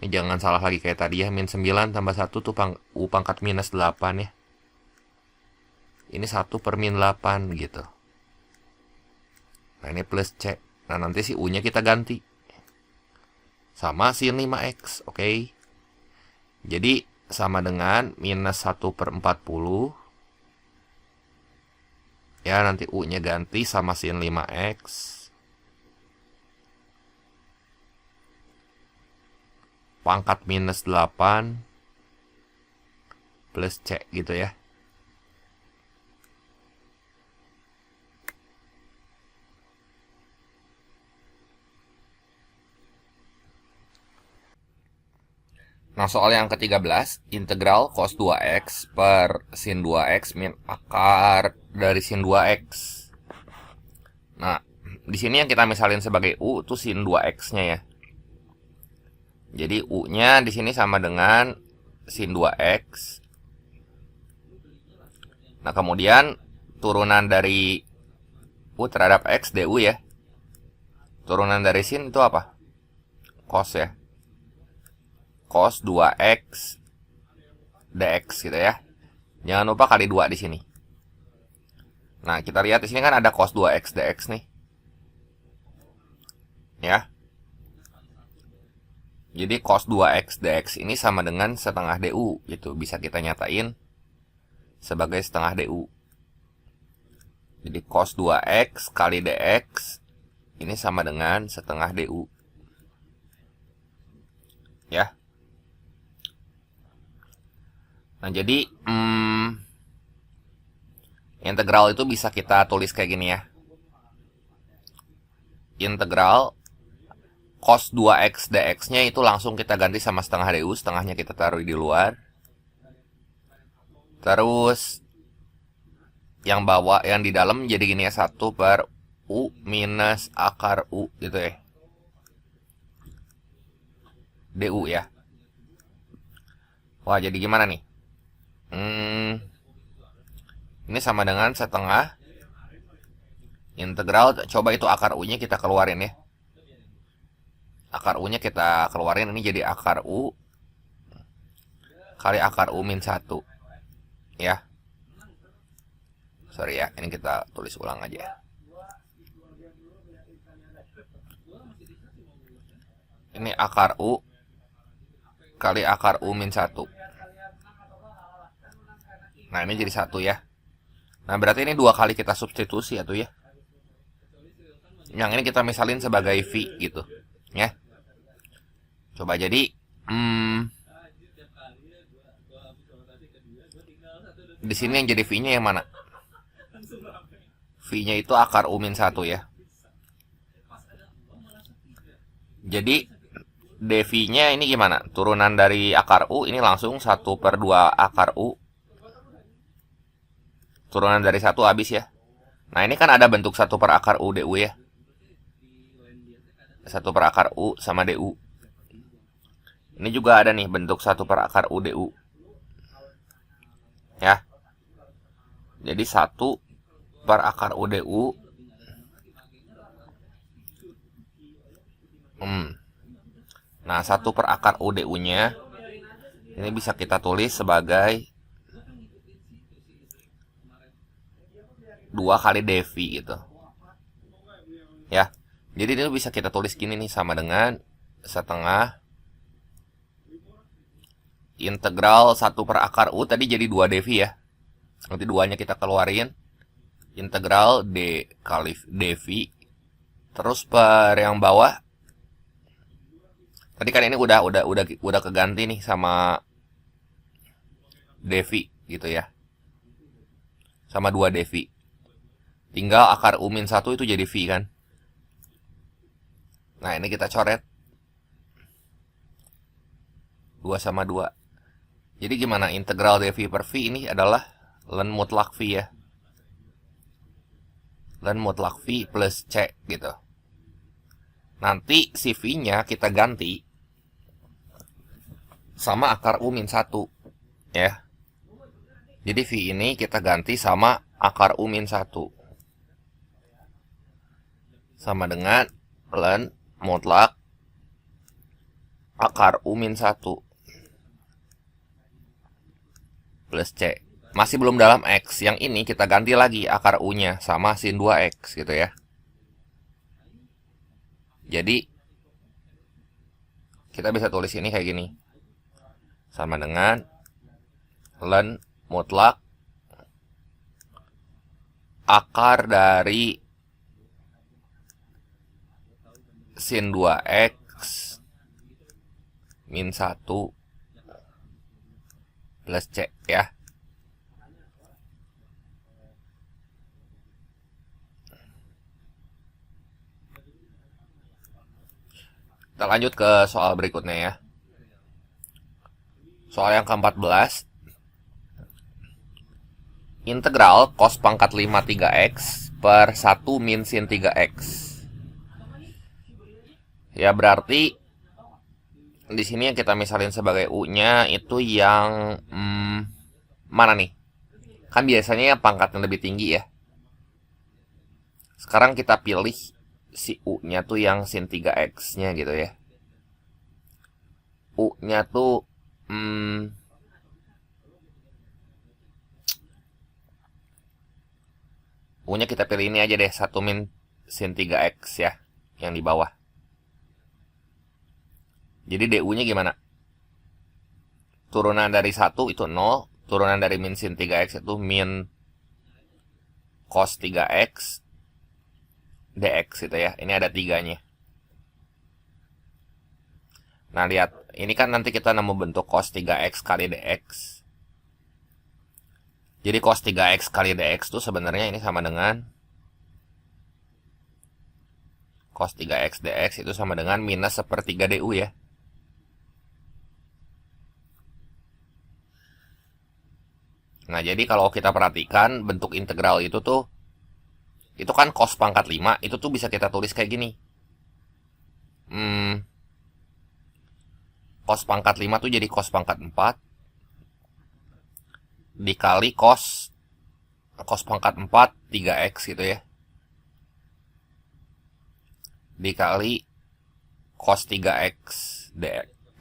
Ini jangan salah lagi kayak tadi ya. Min 9 tambah 1 tuh u pangkat minus 8 ya. Ini 1 per min 8 gitu. Nah, ini plus C. Nah, nanti si U-nya kita ganti. Sama sin 5X. Oke. Jadi, sama dengan minus 1 per 40. Ya, nanti U-nya ganti sama sin 5X. Pangkat minus 8. Plus C gitu ya. Nah, soal yang ke-13, integral cos 2x per sin 2x min akar dari sin 2x. Nah, di sini yang kita misalin sebagai u itu sin 2x-nya ya. Jadi u-nya di sini sama dengan sin 2x. Nah, kemudian turunan dari u terhadap x du ya. Turunan dari sin itu apa? Cos ya. Cos 2x dx gitu ya. Jangan lupa kali 2 di sini. Nah, kita lihat di sini kan ada cos 2x dx nih. Ya. Jadi cos 2x dx ini sama dengan setengah du gitu. Bisa kita nyatain sebagai setengah du. Jadi cos 2x kali dx ini sama dengan setengah du. Ya. Nah, jadi integral itu bisa kita tulis kayak gini ya. Integral cos 2x dx-nya itu langsung kita ganti sama setengah du. Setengahnya kita taruh di luar. Terus yang bawah, yang di dalam jadi gini ya. 1 per u minus akar u gitu ya. Du ya. Wah, jadi gimana nih? Ini sama dengan setengah integral. Coba itu akar u-nya kita keluarin ya. Akar u-nya kita keluarin. Ini jadi akar u kali akar u min 1 ya. Sorry ya, ini kita tulis ulang aja. Ini akar u kali akar u min 1. Nah, ini jadi 1 ya. Nah, berarti ini 2 kali kita substitusi atau ya. Yang ini kita misalin sebagai V gitu. Ya. Coba jadi di sini yang jadi V-nya yang mana? V-nya itu akar U min 1 ya. Jadi dV-nya ini gimana? Turunan dari akar U ini langsung 1 per 2 akar U. Turunan dari 1 habis ya. Nah, ini kan ada bentuk 1 per akar U du ya. 1 per akar U sama du. Ini juga ada nih bentuk 1 per akar U du. Ya. Jadi 1 per akar U du. Nah, 1 per akar U du-nya ini bisa kita tulis sebagai 2 kali dV gitu. Ya. Jadi ini bisa kita tulis gini nih, sama dengan setengah integral 1 per akar U tadi jadi 2 dV ya. Nanti 2-nya kita keluarin. integral D kali dV. Terus per yang bawah, tadi kan ini udah keganti nih sama dV gitu ya. Sama 2 dV. Tinggal akar U min 1 itu jadi V kan. Nah, ini kita coret 2 sama 2. Jadi gimana? Integral dV per V ini adalah ln mutlak V ya. Ln mutlak V plus C gitu. Nanti si V-nya kita ganti sama akar U min 1 ya. Jadi V ini kita ganti sama akar U min 1. Sama dengan ln mutlak akar U min 1 plus C. Masih belum dalam X. Yang ini kita ganti lagi akar U-nya sama sin 2X gitu ya. Jadi kita bisa tulis ini kayak gini. Sama dengan ln mutlak akar dari sin 2X min 1 plus C ya. Kita lanjut ke soal berikutnya ya. Soal yang ke-14. Integral cos pangkat 5 3x per 1 min sin 3x. Ya berarti di sini yang kita misalin sebagai U-nya itu yang mana nih? Kan biasanya yang pangkatnya lebih tinggi ya. Sekarang kita pilih si U-nya tuh yang sin 3x-nya gitu ya. U-nya tuh U-nya kita pilih ini aja deh, 1 min sin 3x ya, yang di bawah. Jadi DU-nya gimana? Turunan dari 1 itu 0, turunan dari min sin 3x itu min cos 3x dx gitu ya. Ini ada 3-nya. Nah, lihat. Ini kan nanti kita nemu bentuk cos 3x kali dx. Jadi cos 3x kali dx itu sebenarnya ini sama dengan cos 3x dx itu sama dengan minus sepertiga du ya. Nah, jadi kalau kita perhatikan bentuk integral itu tuh, itu kan cos pangkat 5, itu tuh bisa kita tulis kayak gini. Cos pangkat 5 tuh jadi cos pangkat 4 dikali cos pangkat 4 3x gitu ya. Dikali cos 3x dx.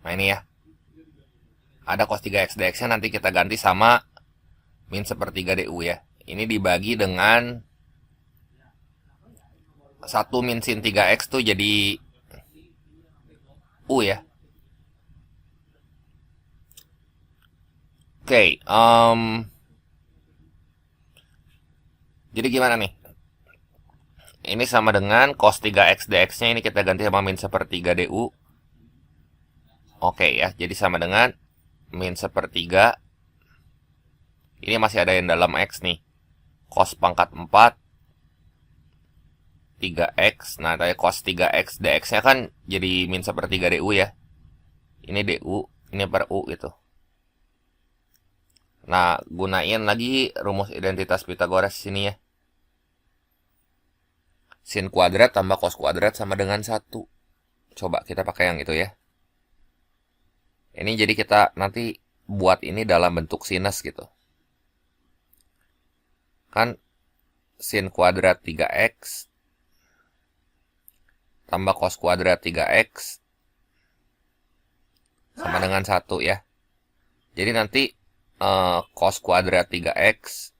Nah ini ya. Ada cos 3x dx-nya nanti kita ganti sama min sepertiga du ya. Ini dibagi dengan 1 min sin 3x tuh jadi U ya. Oke, jadi gimana nih? Ini sama dengan cos 3x dx-nya ini kita ganti sama min sepertiga du. Oke ya, jadi sama dengan min sepertiga. Ini masih ada yang dalam x nih. Cos pangkat 4 3x. Nah, tadi cos 3x dx-nya kan jadi min sepertiga du ya. Ini du, ini per u gitu. Nah, gunain lagi rumus identitas Pythagoras sini ya. Sin kuadrat tambah cos kuadrat sama dengan 1. Coba kita pakai yang itu ya. Ini jadi kita nanti buat ini dalam bentuk sinus gitu. Kan sin kuadrat 3x tambah cos kuadrat 3x sama dengan 1 ya. Jadi nanti cos kuadrat 3x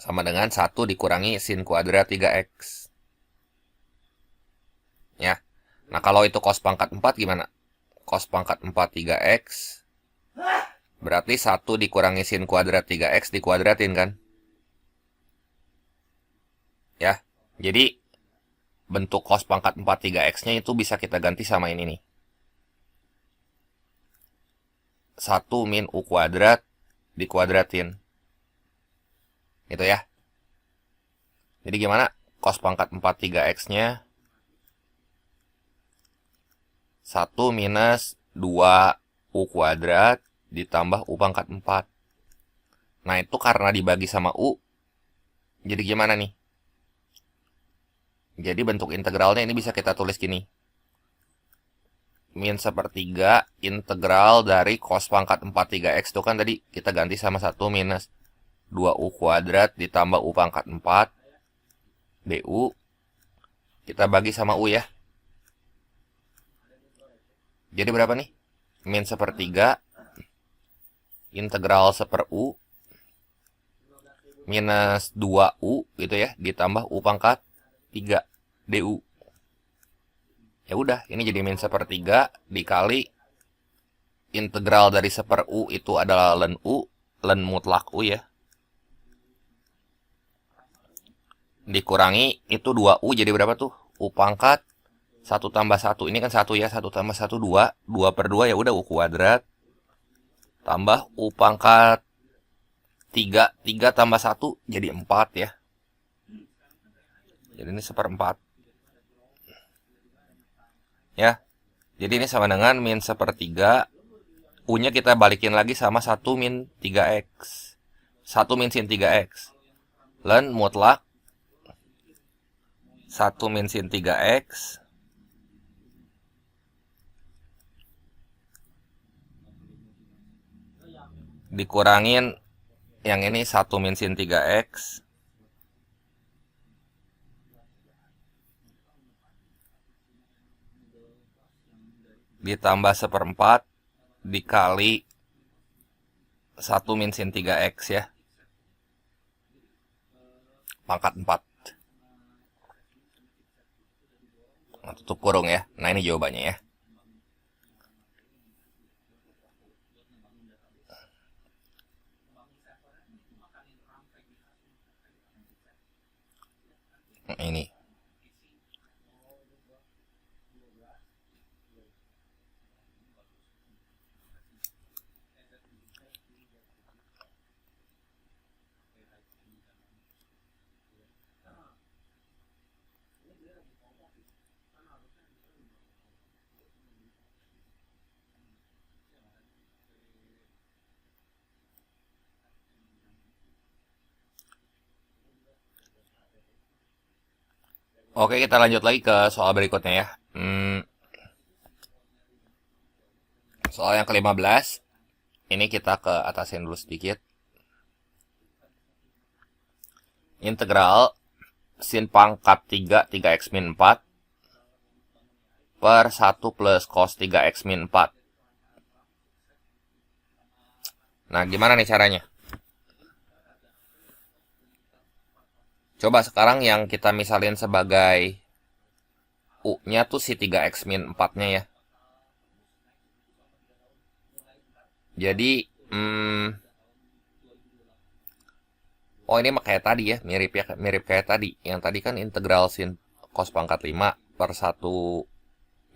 sama dengan 1 dikurangi sin kuadrat 3x. Ya. Nah, kalau itu cos pangkat 4 gimana? cos pangkat 4 3x. Berarti 1 dikurangi sin kuadrat 3x dikuadratin kan? Ya, jadi bentuk cos pangkat 4 3x-nya itu bisa kita ganti sama ini nih. 1 min u kuadrat dikuadratin. Gitu ya. Jadi gimana? Cos pangkat 4 3x-nya 1 minus 2 u kuadrat ditambah u pangkat 4. Nah, itu karena dibagi sama u. Jadi gimana nih? Jadi bentuk integralnya ini bisa kita tulis gini. Min sepertiga integral dari cos pangkat 4 3x itu kan tadi kita ganti sama 1 minus 2u kuadrat ditambah u pangkat 4 du. Kita bagi sama u ya. Jadi berapa nih? Min sepertiga integral seper u minus 2u gitu ya ditambah u pangkat 3 du. Ya udah, ini jadi min sepertiga dikali integral dari seper u itu adalah ln u, ln mutlak u ya. Dikurangi itu 2u jadi berapa tuh? U pangkat 1 tambah 1. Ini kan 1 ya, 1 tambah 1 2. 2 per 2 ya udah u kuadrat. Tambah u pangkat 3. 3 tambah 1 jadi 4 ya. Jadi ini seperempat. Ya, jadi ini sama dengan min sepertiga. U-nya kita balikin lagi sama 1 min 3x. 1 min sin 3x. Ln mutlak 1 min sin 3x dikurangin yang ini 1 min sin 3x ditambah seperempat dikali 1 min sin 3x ya. Pangkat 4. Nah, tutup kurung ya. Nah, ini jawabannya ya. Nah, ini. Oke, kita lanjut lagi ke soal berikutnya ya. Soal yang ke-15. Ini kita ke atasin dulu sedikit. Integral sin pangkat 3 3x min 4 per 1 plus cos 3x min 4. Nah, gimana nih caranya? Coba sekarang yang kita misalin sebagai U-nya tuh si 3x min 4-nya ya. Jadi, oh ini mah kayak tadi ya, mirip kayak tadi. Yang tadi kan integral sin cos pangkat 5 per 1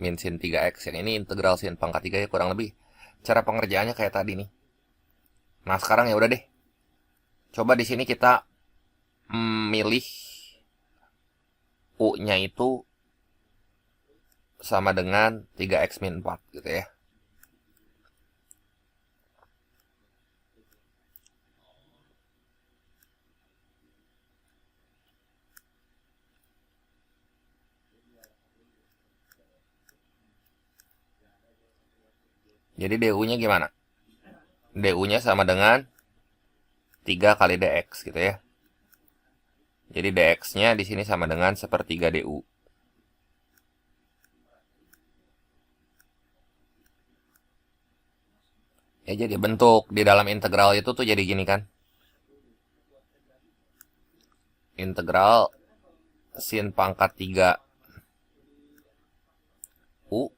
min sin 3x. Yang ini integral sin pangkat 3 ya, kurang lebih. Cara pengerjaannya kayak tadi nih. Nah, sekarang ya udah deh. Coba di sini kita milih U-nya itu sama dengan 3x min 4 gitu ya. Jadi du-nya gimana? Du-nya sama dengan 3 kali dx gitu ya. Jadi dx-nya di sini sama dengan sepertiga du. Ya, jadi bentuk di dalam integral itu tuh jadi gini kan. Integral sin pangkat 3 u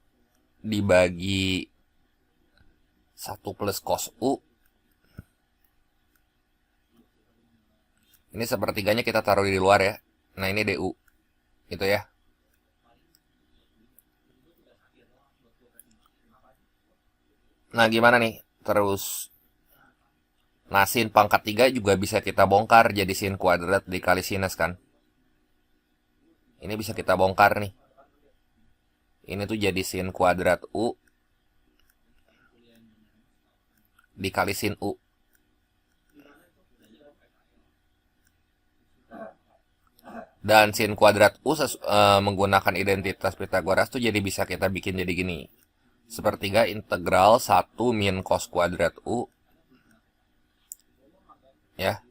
dibagi 1 plus cos U. Ini sepertiganya kita taruh di luar ya. Nah ini DU. Gitu ya. Nah gimana nih? Terus. Nah sin pangkat 3 juga bisa kita bongkar jadi sin kuadrat dikali sinus kan. Ini bisa kita bongkar nih. Ini tuh jadi sin kuadrat U dikali sin U. Dan sin kuadrat U menggunakan identitas Pitagoras tuh jadi bisa kita bikin jadi gini. Sepertiga integral 1 min cos kuadrat U. Ya.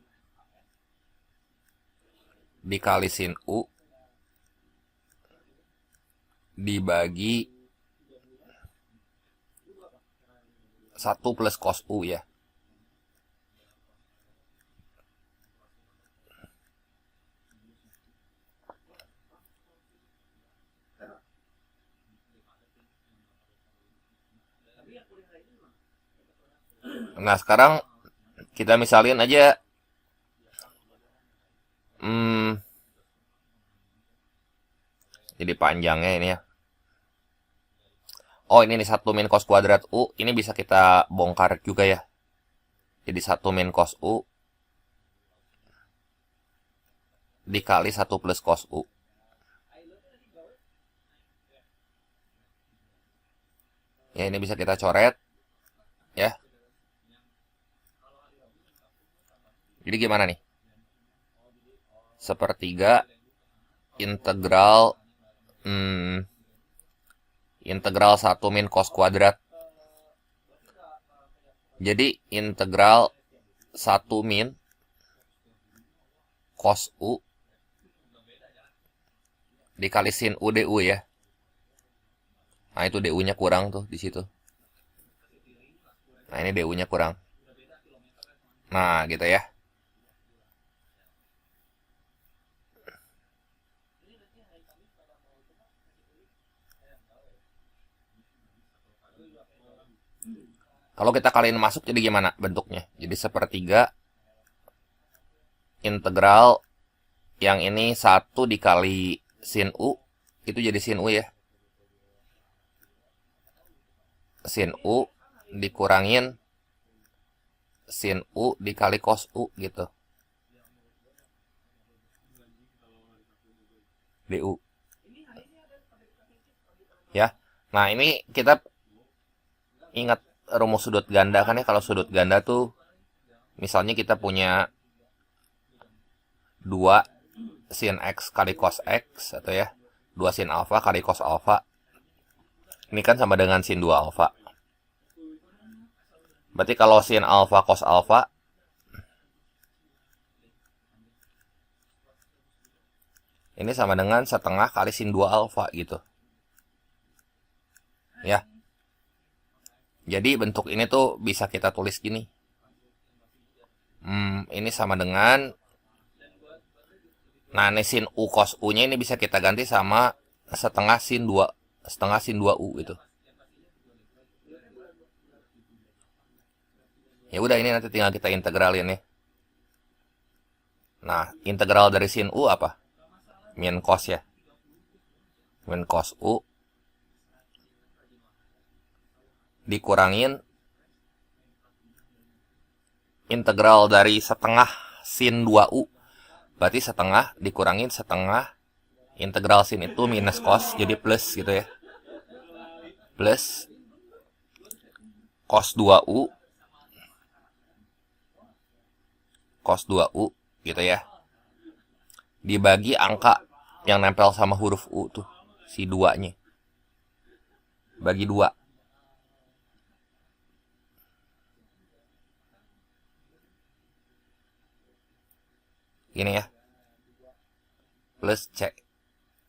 Dikali sin U. Dibagi 1 plus cos U ya. Nah sekarang kita misalin aja jadi panjangnya ini ya. Oh ini nih 1 min cos kuadrat U. Ini bisa kita bongkar juga ya. Jadi 1 min cos U dikali 1 plus cos U. Ya ini bisa kita coret. Ya. Jadi gimana nih? Sepertiga integral integral 1 min cos kuadrat. Jadi integral 1 min cos U dikali sin U DU ya. Nah itu DU-nya kurang tuh di situ. Nah ini DU-nya kurang. Nah gitu ya. Kalau kita kaliin masuk jadi gimana bentuknya? Jadi sepertiga integral yang ini 1 dikali sin U. Itu jadi sin U ya. Sin U dikurangin sin U dikali cos U gitu. DU. Ya. Nah, ini kita ingat rumus sudut ganda kan ya. Kalau sudut ganda tuh misalnya kita punya 2 sin X kali cos X atau ya 2 sin alfa kali cos alfa. Ini kan sama dengan sin 2 alfa. Berarti kalau sin alfa cos alfa ini sama dengan setengah kali sin 2 alfa gitu. Ya. Jadi bentuk ini tuh bisa kita tulis gini. Ini sama dengan nah ini sin U cos U nya ini bisa kita ganti sama setengah sin 2U gitu. Ya udah ini nanti tinggal kita integralin ya. Nah, integral dari sin U apa? Min cos ya. Min cos U dikurangin integral dari setengah sin 2U. Berarti setengah dikurangin setengah integral sin itu minus cos jadi plus gitu ya. Plus cos 2U gitu ya. Dibagi angka yang nempel sama huruf U tuh, si 2-nya. Bagi 2. Gini ya. Plus C.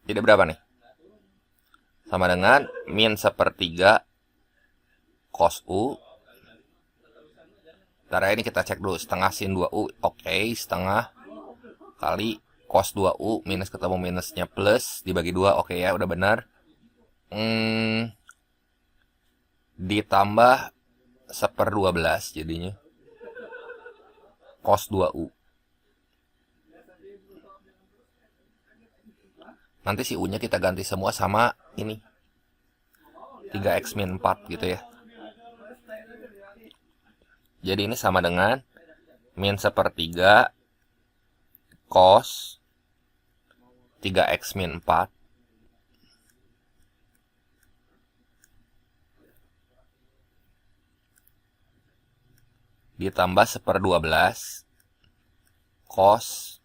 Jadi berapa nih? Sama dengan min sepertiga cos U. Ntar ini kita cek dulu. Setengah sin 2U. Oke, setengah kali cos 2U minus ketemu minusnya plus dibagi 2. Oke ya, udah benar. ditambah 1/12 jadinya cos 2U. Nanti si U-nya kita ganti semua sama ini 3x min 4 gitu ya. Jadi ini sama dengan min 1/3 cos 3x min 4 ditambah 1/12 cos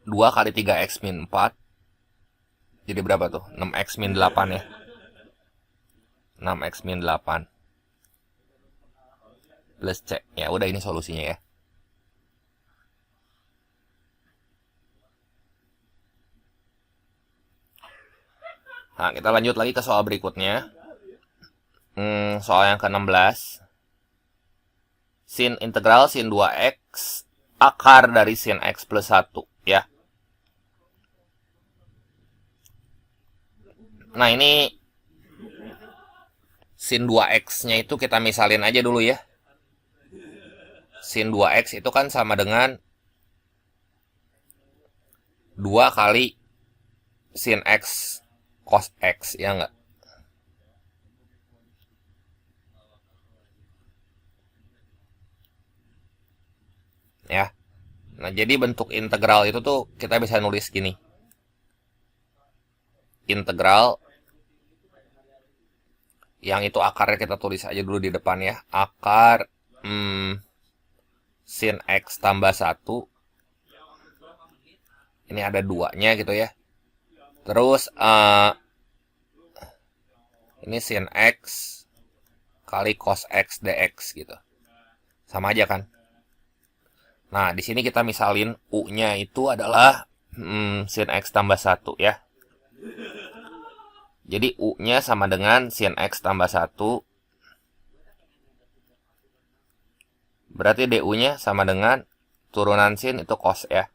2 kali 3x min 4. Jadi berapa tuh? 6x min 8 ya. 6x min 8 plus C. Ya udah, ini solusinya ya. Nah, kita lanjut lagi ke soal berikutnya. Soal yang ke-16. Sin integral sin 2x akar dari sin x plus 1 ya. Nah, ini sin 2x-nya itu kita misalin aja dulu ya. Sin 2x itu kan sama dengan 2 kali sin x cos x, ya enggak? Ya. Nah, jadi bentuk integral itu tuh kita bisa nulis gini. Integral yang itu akarnya kita tulis aja dulu di depan ya. Akar sin x tambah 1. Ini ada 2-nya gitu ya. Terus ini sin x kali cos x dx gitu. Sama aja kan? Nah, di sini kita misalin U-nya itu adalah sin x tambah 1 ya. Jadi U-nya sama dengan sin x tambah 1. Berarti DU-nya sama dengan turunan sin itu cos ya.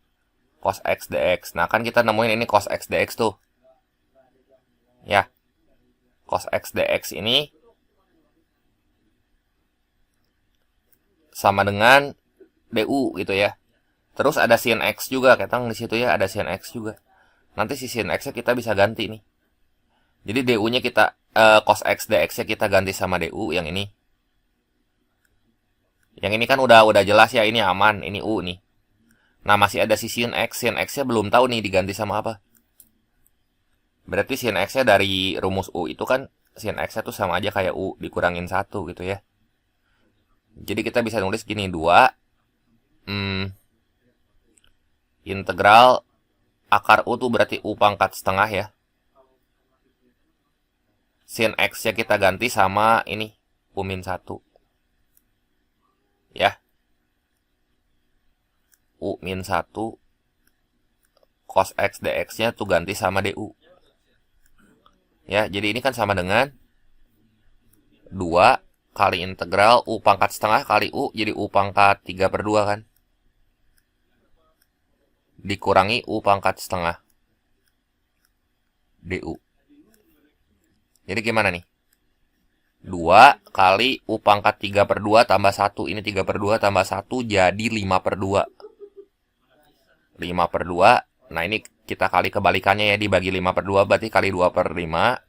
Cos x dx. Nah, kan kita nemuin ini cos x dx tuh. Ya. Cos x dx ini sama dengan DU gitu ya. Terus ada sin x juga, ketang di situ ya, ada sin x juga. Nanti si sin x-nya kita bisa ganti nih. Jadi DU-nya kita cos x dx-nya kita ganti sama DU yang ini. Yang ini kan udah jelas ya, ini aman, ini U nih. Nah, masih ada si sin x-nya belum tahu nih diganti sama apa. Berarti sin x-nya dari rumus U itu kan sin x-nya tuh sama aja kayak U dikurangin 1 gitu ya. Jadi kita bisa nulis gini, 2 integral akar U tuh berarti U pangkat setengah ya. Sin x-nya kita ganti sama ini U min 1. Ya. U min 1 cos x dx-nya tuh ganti sama DU. Ya, jadi ini kan sama dengan 2 kali integral U pangkat setengah kali U, jadi U pangkat 3/2 kan. Dikurangi U pangkat setengah DU. Jadi gimana nih? 2 kali U pangkat 3/2 tambah 1. Ini 3/2 tambah 1 jadi 5/2. 5/2. Nah, ini kita kali kebalikannya ya, dibagi 5/2 berarti kali 2/5.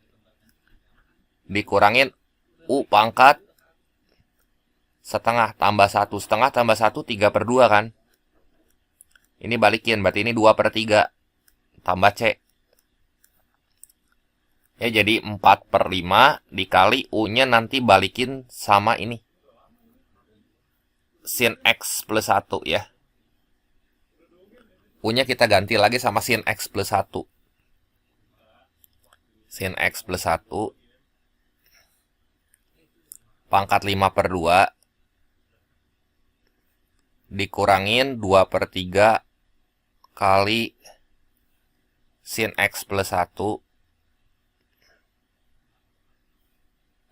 Dikurangin U pangkat setengah tambah 1. Setengah tambah 1 3/2 kan. Ini balikin, berarti ini 2/3 tambah C. Ya, jadi 4/5 dikali U-nya nanti balikin sama ini. Sin X plus 1 ya. U-nya kita ganti lagi sama sin X plus 1. Sin X plus 1 pangkat 5/2 dikurangin 2/3 kali sin X plus 1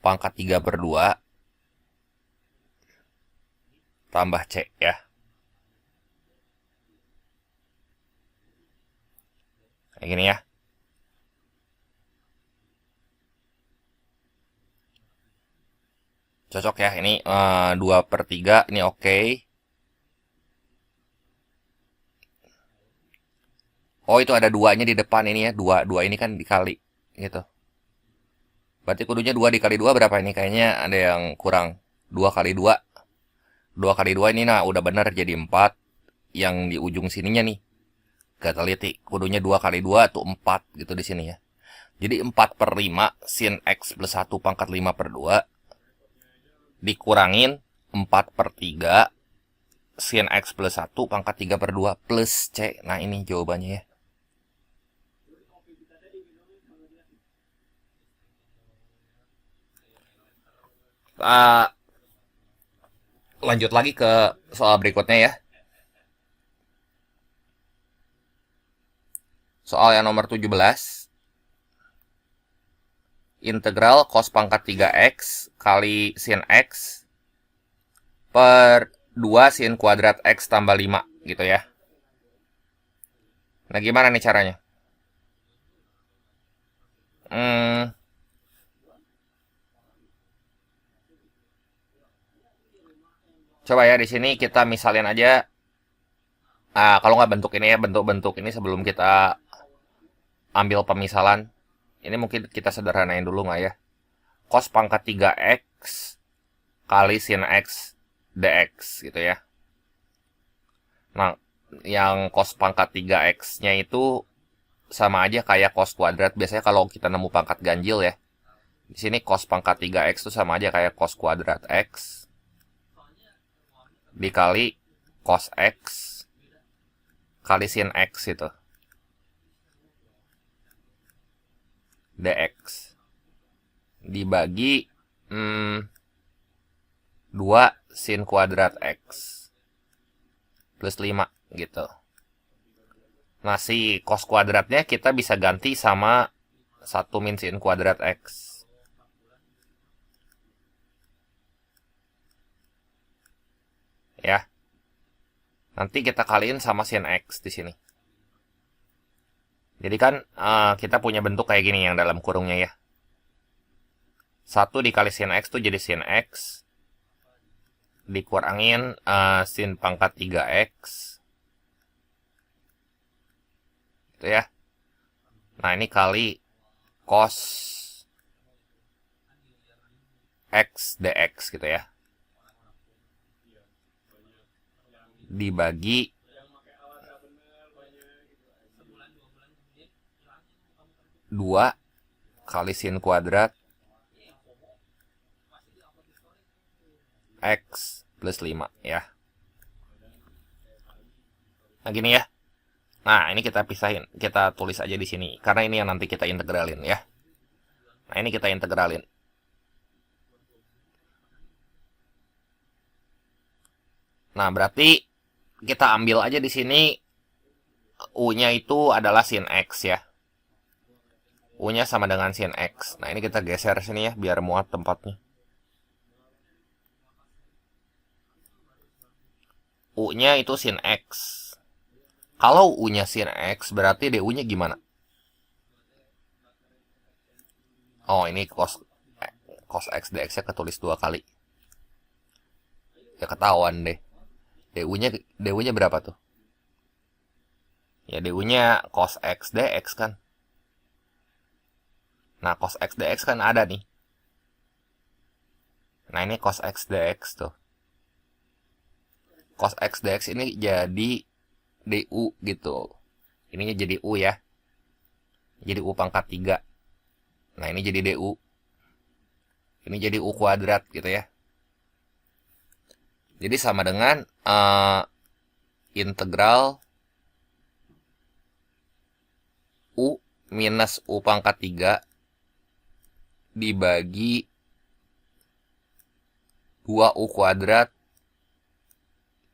pangkat 3/2 tambah C ya. Kayak gini ya. Cocok ya, ini 2/3, ini oke. Oh, itu ada duanya di depan ini ya, dua ini kan dikali, gitu. Berarti kudunya 2 dikali 2 berapa ini? Kayaknya ada yang kurang. 2 kali 2. 2 kali 2 ini nah udah bener jadi 4. Yang di ujung sininya nih. Gak teliti. Kudunya 2 kali 2 tuh 4 gitu di sini ya. Jadi 4/5 sin X plus 1/5/2 dikurangin 4/3 sin X plus 1/3/2 plus C. Nah ini jawabannya ya. Lanjut lagi ke soal berikutnya ya. Soal yang nomor 17. Integral cos pangkat 3x kali sin x per 2 sin kuadrat x tambah 5 gitu ya. Nah gimana nih caranya? Coba ya di sini kita misalin aja. Kalau nggak bentuk ini ya, bentuk-bentuk ini sebelum kita ambil pemisalan. Ini mungkin kita sederhanain dulu nggak ya? Cos pangkat 3x kali sin x dx gitu ya. Nah, yang cos pangkat 3x-nya itu sama aja kayak cos kuadrat. Biasanya kalau kita nemu pangkat ganjil ya. Di sini cos pangkat 3x itu sama aja kayak cos kuadrat x dikali cos x kali sin x itu. Dx dibagi 2 sin kuadrat x plus 5 gitu. Nah si cos kuadratnya kita bisa ganti sama 1 min sin kuadrat x. Ya. Nanti kita kaliin sama sin x di sini. Jadi kan kita punya bentuk kayak gini yang dalam kurungnya ya. 1 dikali sin x tuh jadi sin x. Dikurangin sin pangkat 3x. Gitu ya. Nah ini kali cos x dx gitu ya. Dibagi 2 kali sin kuadrat x plus 5 ya. Nah gini ya. Nah ini kita pisahin, kita tulis aja di sini karena ini yang nanti kita integralin ya. Nah ini kita integralin. Nah berarti kita ambil aja di sini u-nya itu adalah sin x ya. U-nya sama dengan sin x. Nah ini kita geser sini ya biar muat tempatnya. U-nya itu sin x. Kalau U-nya sin x, berarti DU-nya gimana? Oh, ini cos x dx-nya ketulis 2 kali. Ya ketahuan deh. DU-nya berapa tuh? Ya DU-nya cos x dx kan. Nah, cos x dx kan ada nih. Nah, ini cos x dx tuh. Cos x dx ini jadi DU gitu. Ininya jadi U ya. Jadi U pangkat 3. Nah ini jadi DU. Ini jadi U kuadrat gitu ya. Jadi sama dengan integral U minus U pangkat 3 dibagi 2 U kuadrat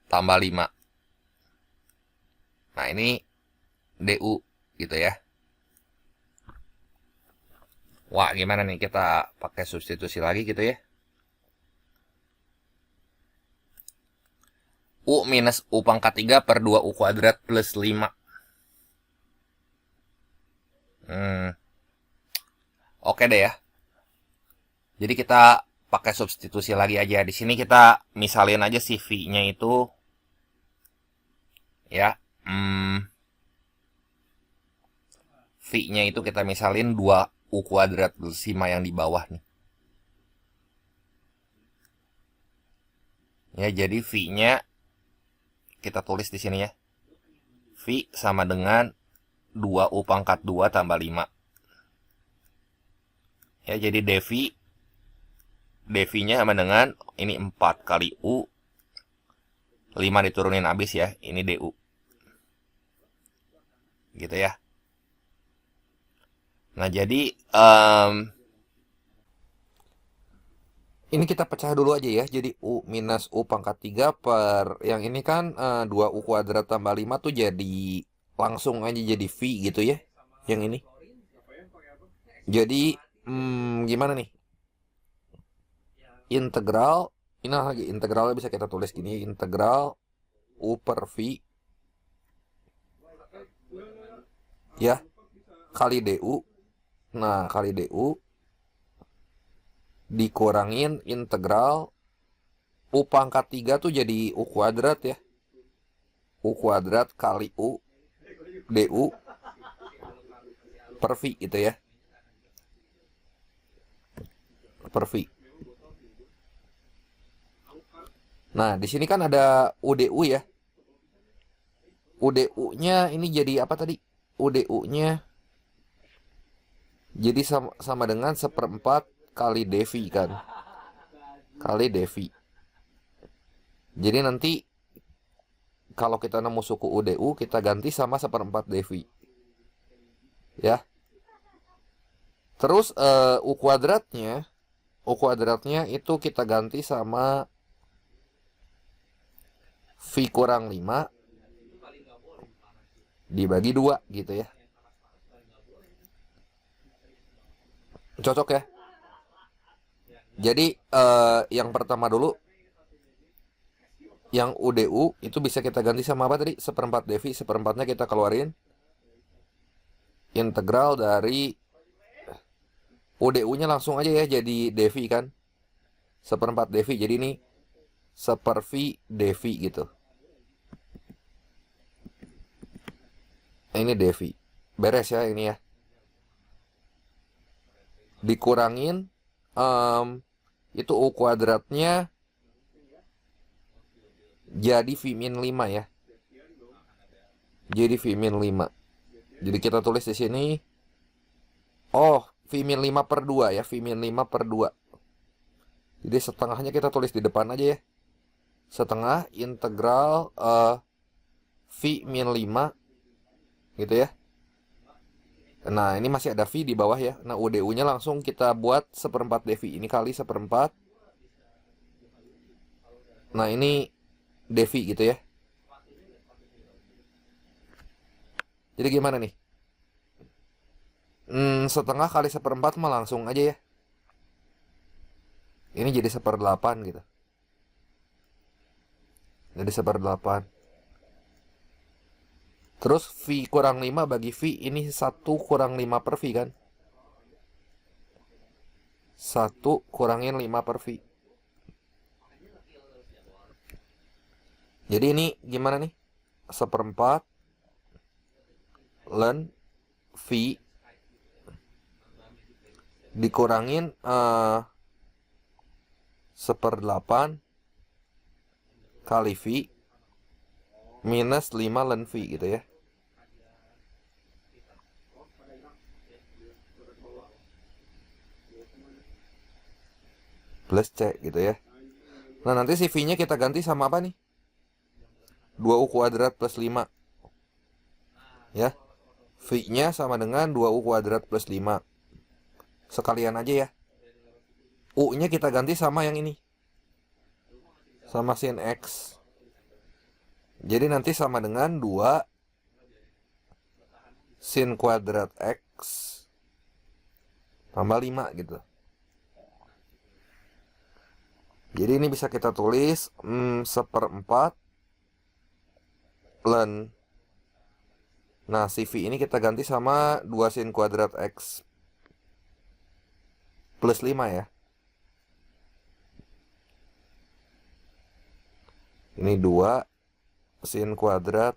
tambah 5. Nah ini DU gitu ya. Wah gimana nih kita pakai substitusi lagi gitu ya. U minus U pangkat 3 per 2 U kuadrat plus 5. Oke deh ya. Jadi kita pakai substitusi lagi aja. Di sini kita misalin aja si V-nya itu ya. V-nya itu kita misalin 2U kuadrat plus 5 yang di bawah nih. Ya, jadi V-nya kita tulis di sini ya. V sama dengan 2U pangkat 2 tambah 5. Ya, jadi dV-nya sama dengan ini 4 kali U. 5 diturunin habis ya. Ini DU. Gitu ya. Nah, jadi ini kita pecah dulu aja ya. Jadi U minus U pangkat 3 per yang ini kan 2U kuadrat tambah 5 tuh jadi langsung aja jadi V gitu ya. Yang ini. Jadi gimana nih? Integral, ini lagi integralnya bisa kita tulis gini. Integral U per V ya kali DU. Nah, kali DU dikurangin integral U pangkat 3 tuh jadi U kuadrat ya. U kuadrat kali U DU per V gitu ya. Per V. Nah, di sini kan ada UDU ya. UDU-nya ini jadi apa tadi? UDU-nya jadi sama dengan 1/4 kali dV kan. Kali dV. Jadi nanti kalau kita nemu suku UDU, kita ganti sama 1/4 dV. Ya. Terus U kuadratnya itu kita ganti sama V kurang 5 dibagi 2 gitu ya. Cocok ya. Jadi yang pertama dulu, yang UDU itu bisa kita ganti sama apa tadi? 1/4 dV, 1/4-nya kita keluarin. Integral dari UDU-nya langsung aja ya jadi dV kan. 1/4 dV, jadi ini 1/V dV gitu. Ini dV. Beres ya ini ya. Dikurangin itu U kuadratnya jadi V min 5 ya. Jadi V min 5. Jadi kita tulis di sini. Oh, V min 5 per 2 ya. V min 5 per 2. Jadi setengahnya kita tulis di depan aja ya. Setengah integral V min 5 gitu ya. Nah, ini masih ada V di bawah ya. Nah, UDU-nya langsung kita buat 1/4 dV. Ini kali 1/4. Nah, ini dV gitu ya. Jadi gimana nih? Setengah kali 1/4 mah langsung aja ya. Ini jadi 1/8 gitu. Jadi 1/8. Terus V kurang 5 bagi V ini 1 kurang 5 per V kan. 1 kurangin 5 per V. Jadi ini gimana nih? 1/4 ln V dikurangin 1/8 kali V minus 5 ln V gitu ya. Plus C gitu ya. Nah, nanti si V-nya kita ganti sama apa nih? 2U kuadrat plus 5. Ya. V-nya sama dengan 2U kuadrat plus 5. Sekalian aja ya. U-nya kita ganti sama yang ini. Sama sin X. Jadi nanti sama dengan 2 sin kuadrat X tambah 5 gitu. Jadi ini bisa kita tulis 1/4 ln. Nah, si V ini kita ganti sama 2 sin kuadrat X plus 5 ya. Ini 2 sin kuadrat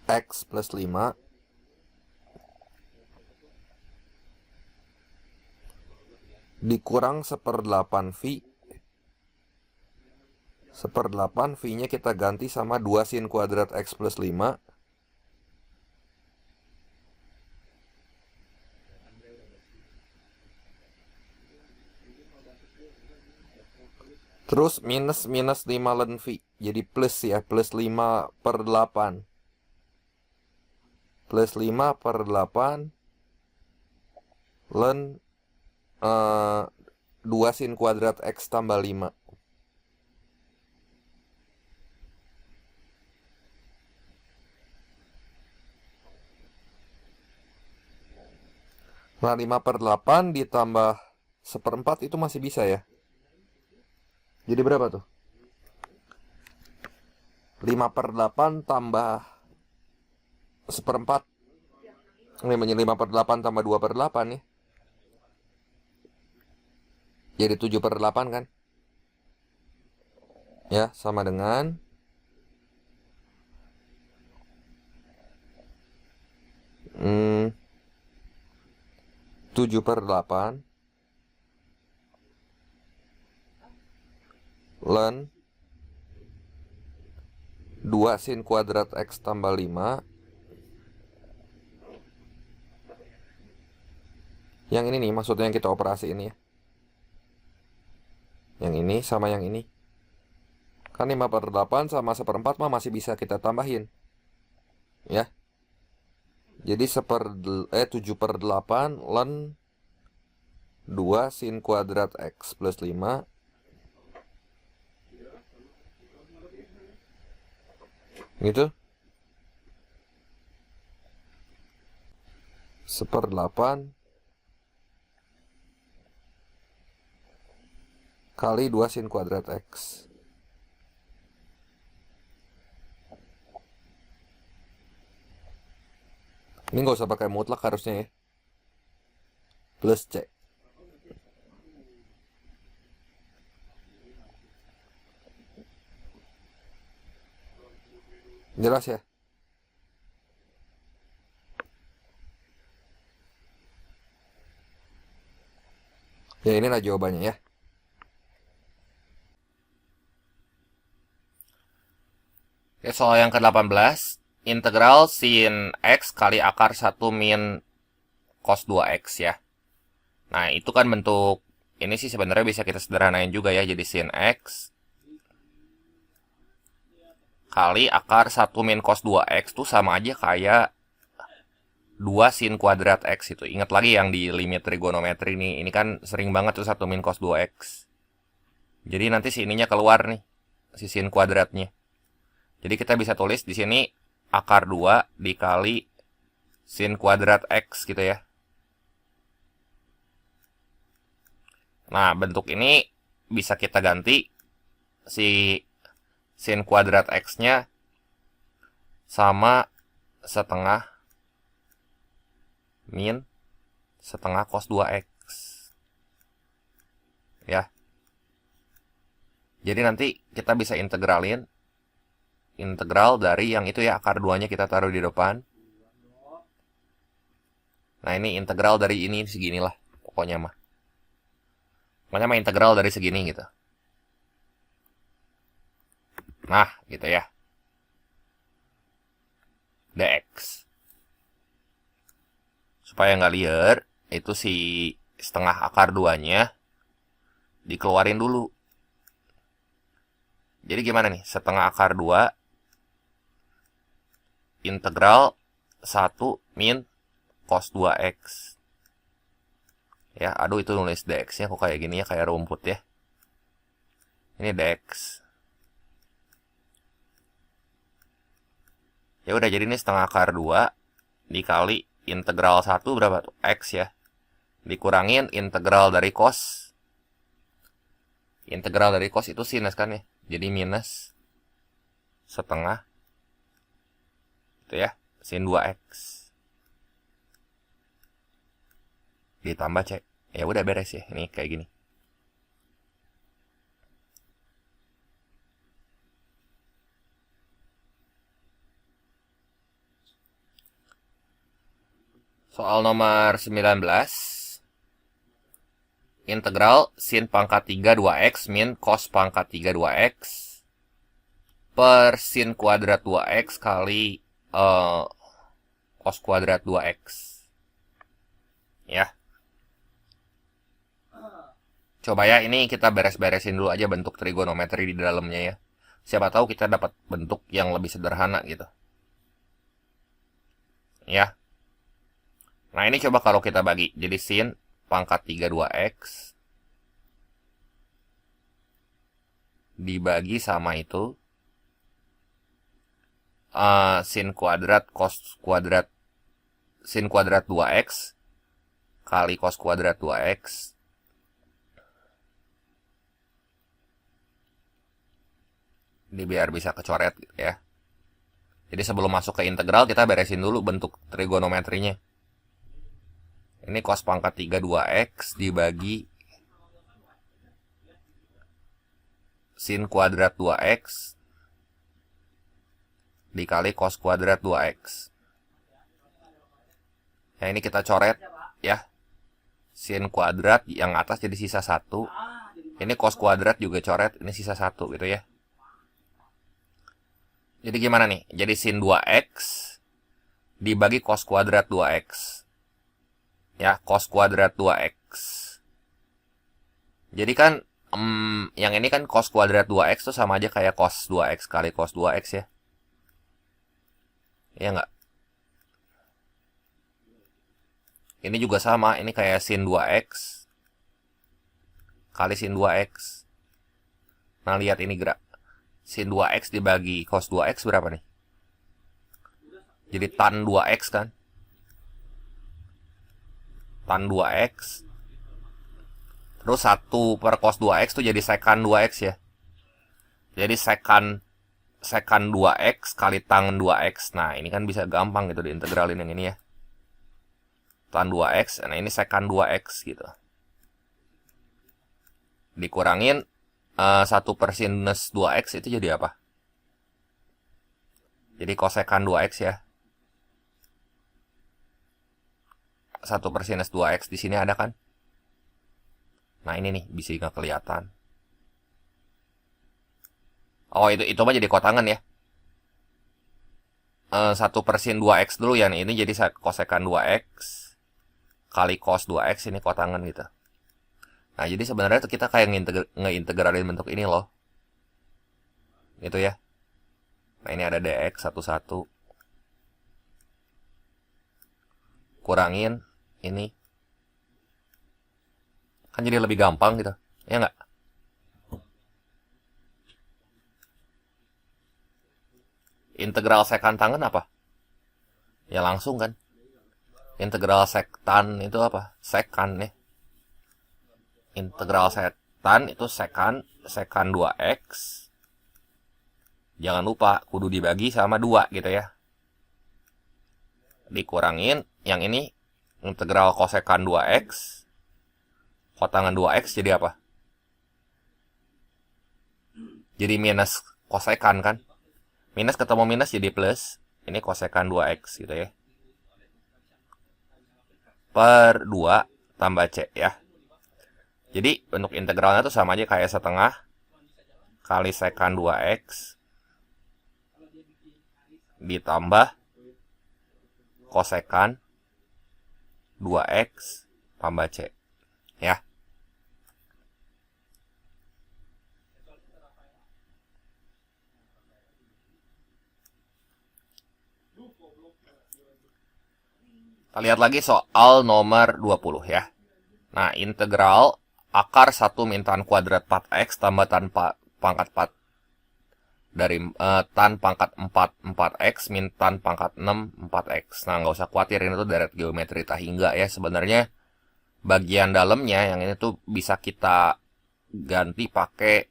X plus 5 dikurang 1/8 V. 1/8 V-nya kita ganti sama 2 sin kuadrat X plus 5. Terus minus 5 ln V. Jadi plus ya, plus 5/8. Plus 5/8 ln 2 sin kuadrat X tambah 5. Nah, 5/8 ditambah 1/4 itu masih bisa ya. Jadi berapa tuh? 5/8 tambah 1/4. Ini menjadi 5/8 tambah 2/8 nih. Jadi 7/8 kan? Ya, sama dengan 7/8 ln 2 sin kuadrat X tambah 5. Yang ini nih maksudnya yang kita operasi ini ya. Yang ini sama yang ini. Kan 5/8 sama 1/4 mah masih bisa kita tambahin. Ya. Jadi 7/8 ln 2 sin kuadrat X plus 5. Gitu. 1/8 kali 2 sin kuadrat X. Ini nggak usah pakai mutlak harusnya ya. Plus C. Jelas ya? Ya, inilah jawabannya ya. Oke, soal yang ke-18. Integral sin X kali akar 1 min cos 2X ya. Nah, itu kan bentuk, ini sih sebenarnya bisa kita sederhanain juga ya. Jadi sin X kali akar 1 min cos 2X tuh sama aja kayak 2 sin kuadrat X itu. Ingat lagi yang di limit trigonometri nih. Ini kan sering banget tuh 1 min cos 2X. Jadi nanti si ininya keluar nih. Si sin kuadratnya. Jadi kita bisa tulis di sini akar 2 dikali sin kuadrat X gitu ya. Nah, bentuk ini bisa kita ganti si sin kuadrat X-nya sama setengah min setengah cos 2X. Ya. Jadi nanti kita bisa integralin integral dari yang itu ya, akar 2-nya kita taruh di depan. Nah, ini integral dari ini seginilah pokoknya mah. Pokoknya mah integral dari segini gitu. Nah, gitu ya. dx. Supaya nggak liar, itu si setengah akar 2-nya dikeluarin dulu. Jadi gimana nih? Setengah akar 2 integral 1 min cos 2X. Ya, aduh itu nulis dx-nya kok kayak gini ya, kayak rumput ya. Ini dx. Ya udah, jadi ini setengah akar 2 dikali integral 1 berapa tuh? X ya. Dikurangin integral dari cos. Integral dari cos itu sinus kan ya. Jadi minus setengah itu ya, sin 2X. ditambah C. Ya udah beres ya. Ini kayak gini. Soal nomor 19. Integral sin pangkat 3 2x min cos pangkat 3 2x per sin kuadrat 2x kali cos kuadrat 2x. Ya. Coba ya, ini kita beres-beresin dulu aja bentuk trigonometri di dalamnya ya. Siapa tahu kita dapat bentuk yang lebih sederhana gitu. Ya. Nah, ini coba kalau kita bagi. Jadi sin pangkat 3 2x dibagi sama itu sin kuadrat cos kuadrat sin kuadrat 2x kali cos kuadrat 2x ini biar bisa kecoret gitu ya. Jadi sebelum masuk ke integral kita beresin dulu bentuk trigonometrinya. Ini cos pangkat 3 2x dibagi sin kuadrat 2x dikali cos kuadrat 2x. Ya, ini kita coret ya. Sin kuadrat yang atas jadi sisa 1. Ini cos kuadrat juga coret, ini sisa 1 gitu ya. Jadi gimana nih? Jadi sin 2x dibagi cos kuadrat 2x. Ya, cos kuadrat 2x. Jadi kan yang ini kan cos kuadrat 2x tuh sama aja kayak cos 2x kali cos 2x ya. Iya nggak? Ini juga sama, ini kayak sin 2x kali sin 2x. Nah, lihat ini gerak. Sin 2x dibagi cos 2x berapa nih? Jadi tan 2x kan? Tan 2x. Terus 1 per cos 2x tuh jadi sekan 2x ya. Jadi sekan 2x kali tan 2x. Nah, ini kan bisa gampang gitu diintegralin yang ini ya. Tan 2x, nah ini sekan 2x gitu. Dikurangin 1 per sinus 2x itu jadi apa? Jadi kosekan 2x ya. 1 per sinus 2x di sini ada kan? Nah, ini nih bisa nggak kelihatan. Oh, itu mah jadi kotangan ya. 1 per sin 2x dulu ya. Ini jadi kosekan 2x kali cos 2x, ini kotangan gitu. Nah, jadi sebenarnya tuh kita kayak ngeintegralin bentuk ini loh. Gitu ya. Nah, ini ada dx 1 kurangin ini. Kan jadi lebih gampang gitu. Ya nggak? Integral sekan tangen apa? Ya langsung kan. Integral sektan itu apa? Sekan ya. Integral sekan itu sekan 2x. Jangan lupa kudu dibagi sama 2 gitu ya. Dikurangin yang ini integral kosekan 2x. Kotangan 2x jadi apa? Jadi minus kosekan kan? Minus ketemu minus jadi plus. Ini kosekan 2x gitu ya. Per 2 tambah C ya. Jadi bentuk integralnya tuh sama aja kayak setengah kali sekan 2x ditambah kosekan 2x tambah C ya. Kita lihat lagi soal nomor 20 ya. Nah, integral akar 1 min tan kuadrat 4x tambah tan pangkat 4 dari tan pangkat 4 4x min tan pangkat 6 4x. Nah, nggak usah khawatir, ini tuh deret geometri tahingga ya. Sebenarnya bagian dalamnya yang ini tuh bisa kita ganti pakai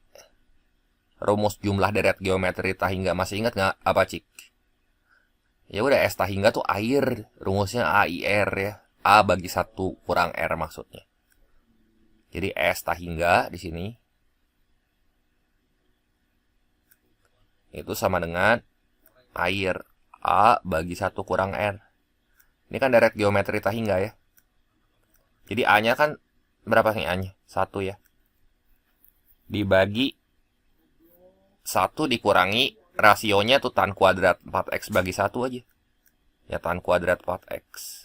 rumus jumlah deret geometri tahingga. Masih ingat nggak apa, Cik? Ya udah, S tahingga tuh air, rumusnya AIR ya. A bagi 1 kurang R maksudnya. Jadi S tahingga di sini itu sama dengan air A bagi 1 kurang R. Ini kan deret geometri tahingga ya. Jadi A-nya kan berapa nih A-nya? 1 ya. Dibagi 1 dikurangi rasionya tuh tan kuadrat 4x bagi 1 aja. Ya tan kuadrat 4x.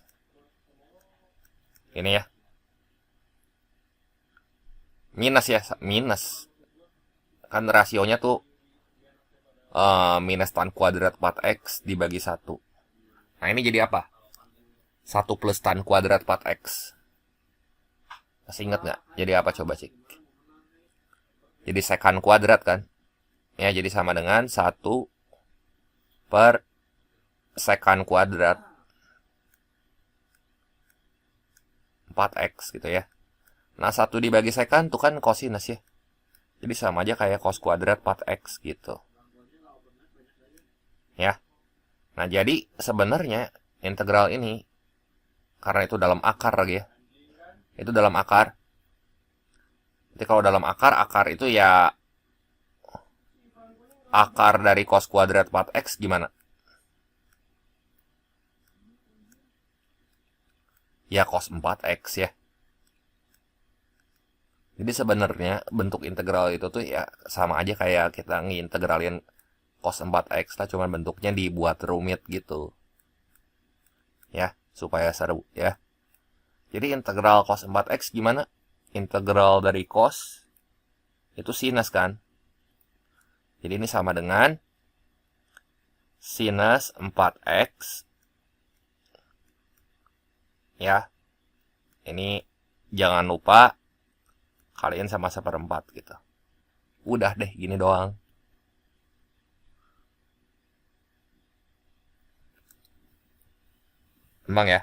Ini ya. Minus ya, minus. Kan rasionya tuh minus tan kuadrat 4x dibagi 1. Nah ini jadi apa? 1 plus tan kuadrat 4x. Masih ingat nggak? Jadi apa coba cik? Jadi sekan kuadrat kan? Ya jadi sama dengan 1 per sekan kuadrat 4x gitu ya. Nah 1 dibagi sekan tuh kan kosinus ya. Jadi sama aja kayak cos kuadrat 4x gitu. Ya. Nah jadi sebenarnya integral ini, karena itu dalam akar lagi ya. Itu dalam akar. Jadi kalau dalam akar, akar itu ya akar dari cos kuadrat 4x gimana? Ya cos 4x ya. Jadi sebenarnya bentuk integral itu tuh ya sama aja kayak kita ngintegralin cos 4x lah, cuman bentuknya dibuat rumit gitu. Ya, supaya seru ya. Jadi integral cos 4x gimana? Integral dari cos itu sinus kan? Jadi ini sama dengan sinus 4x. Ya. Ini jangan lupa kalian sama 1/4 gitu. Udah deh gini doang. Emang ya?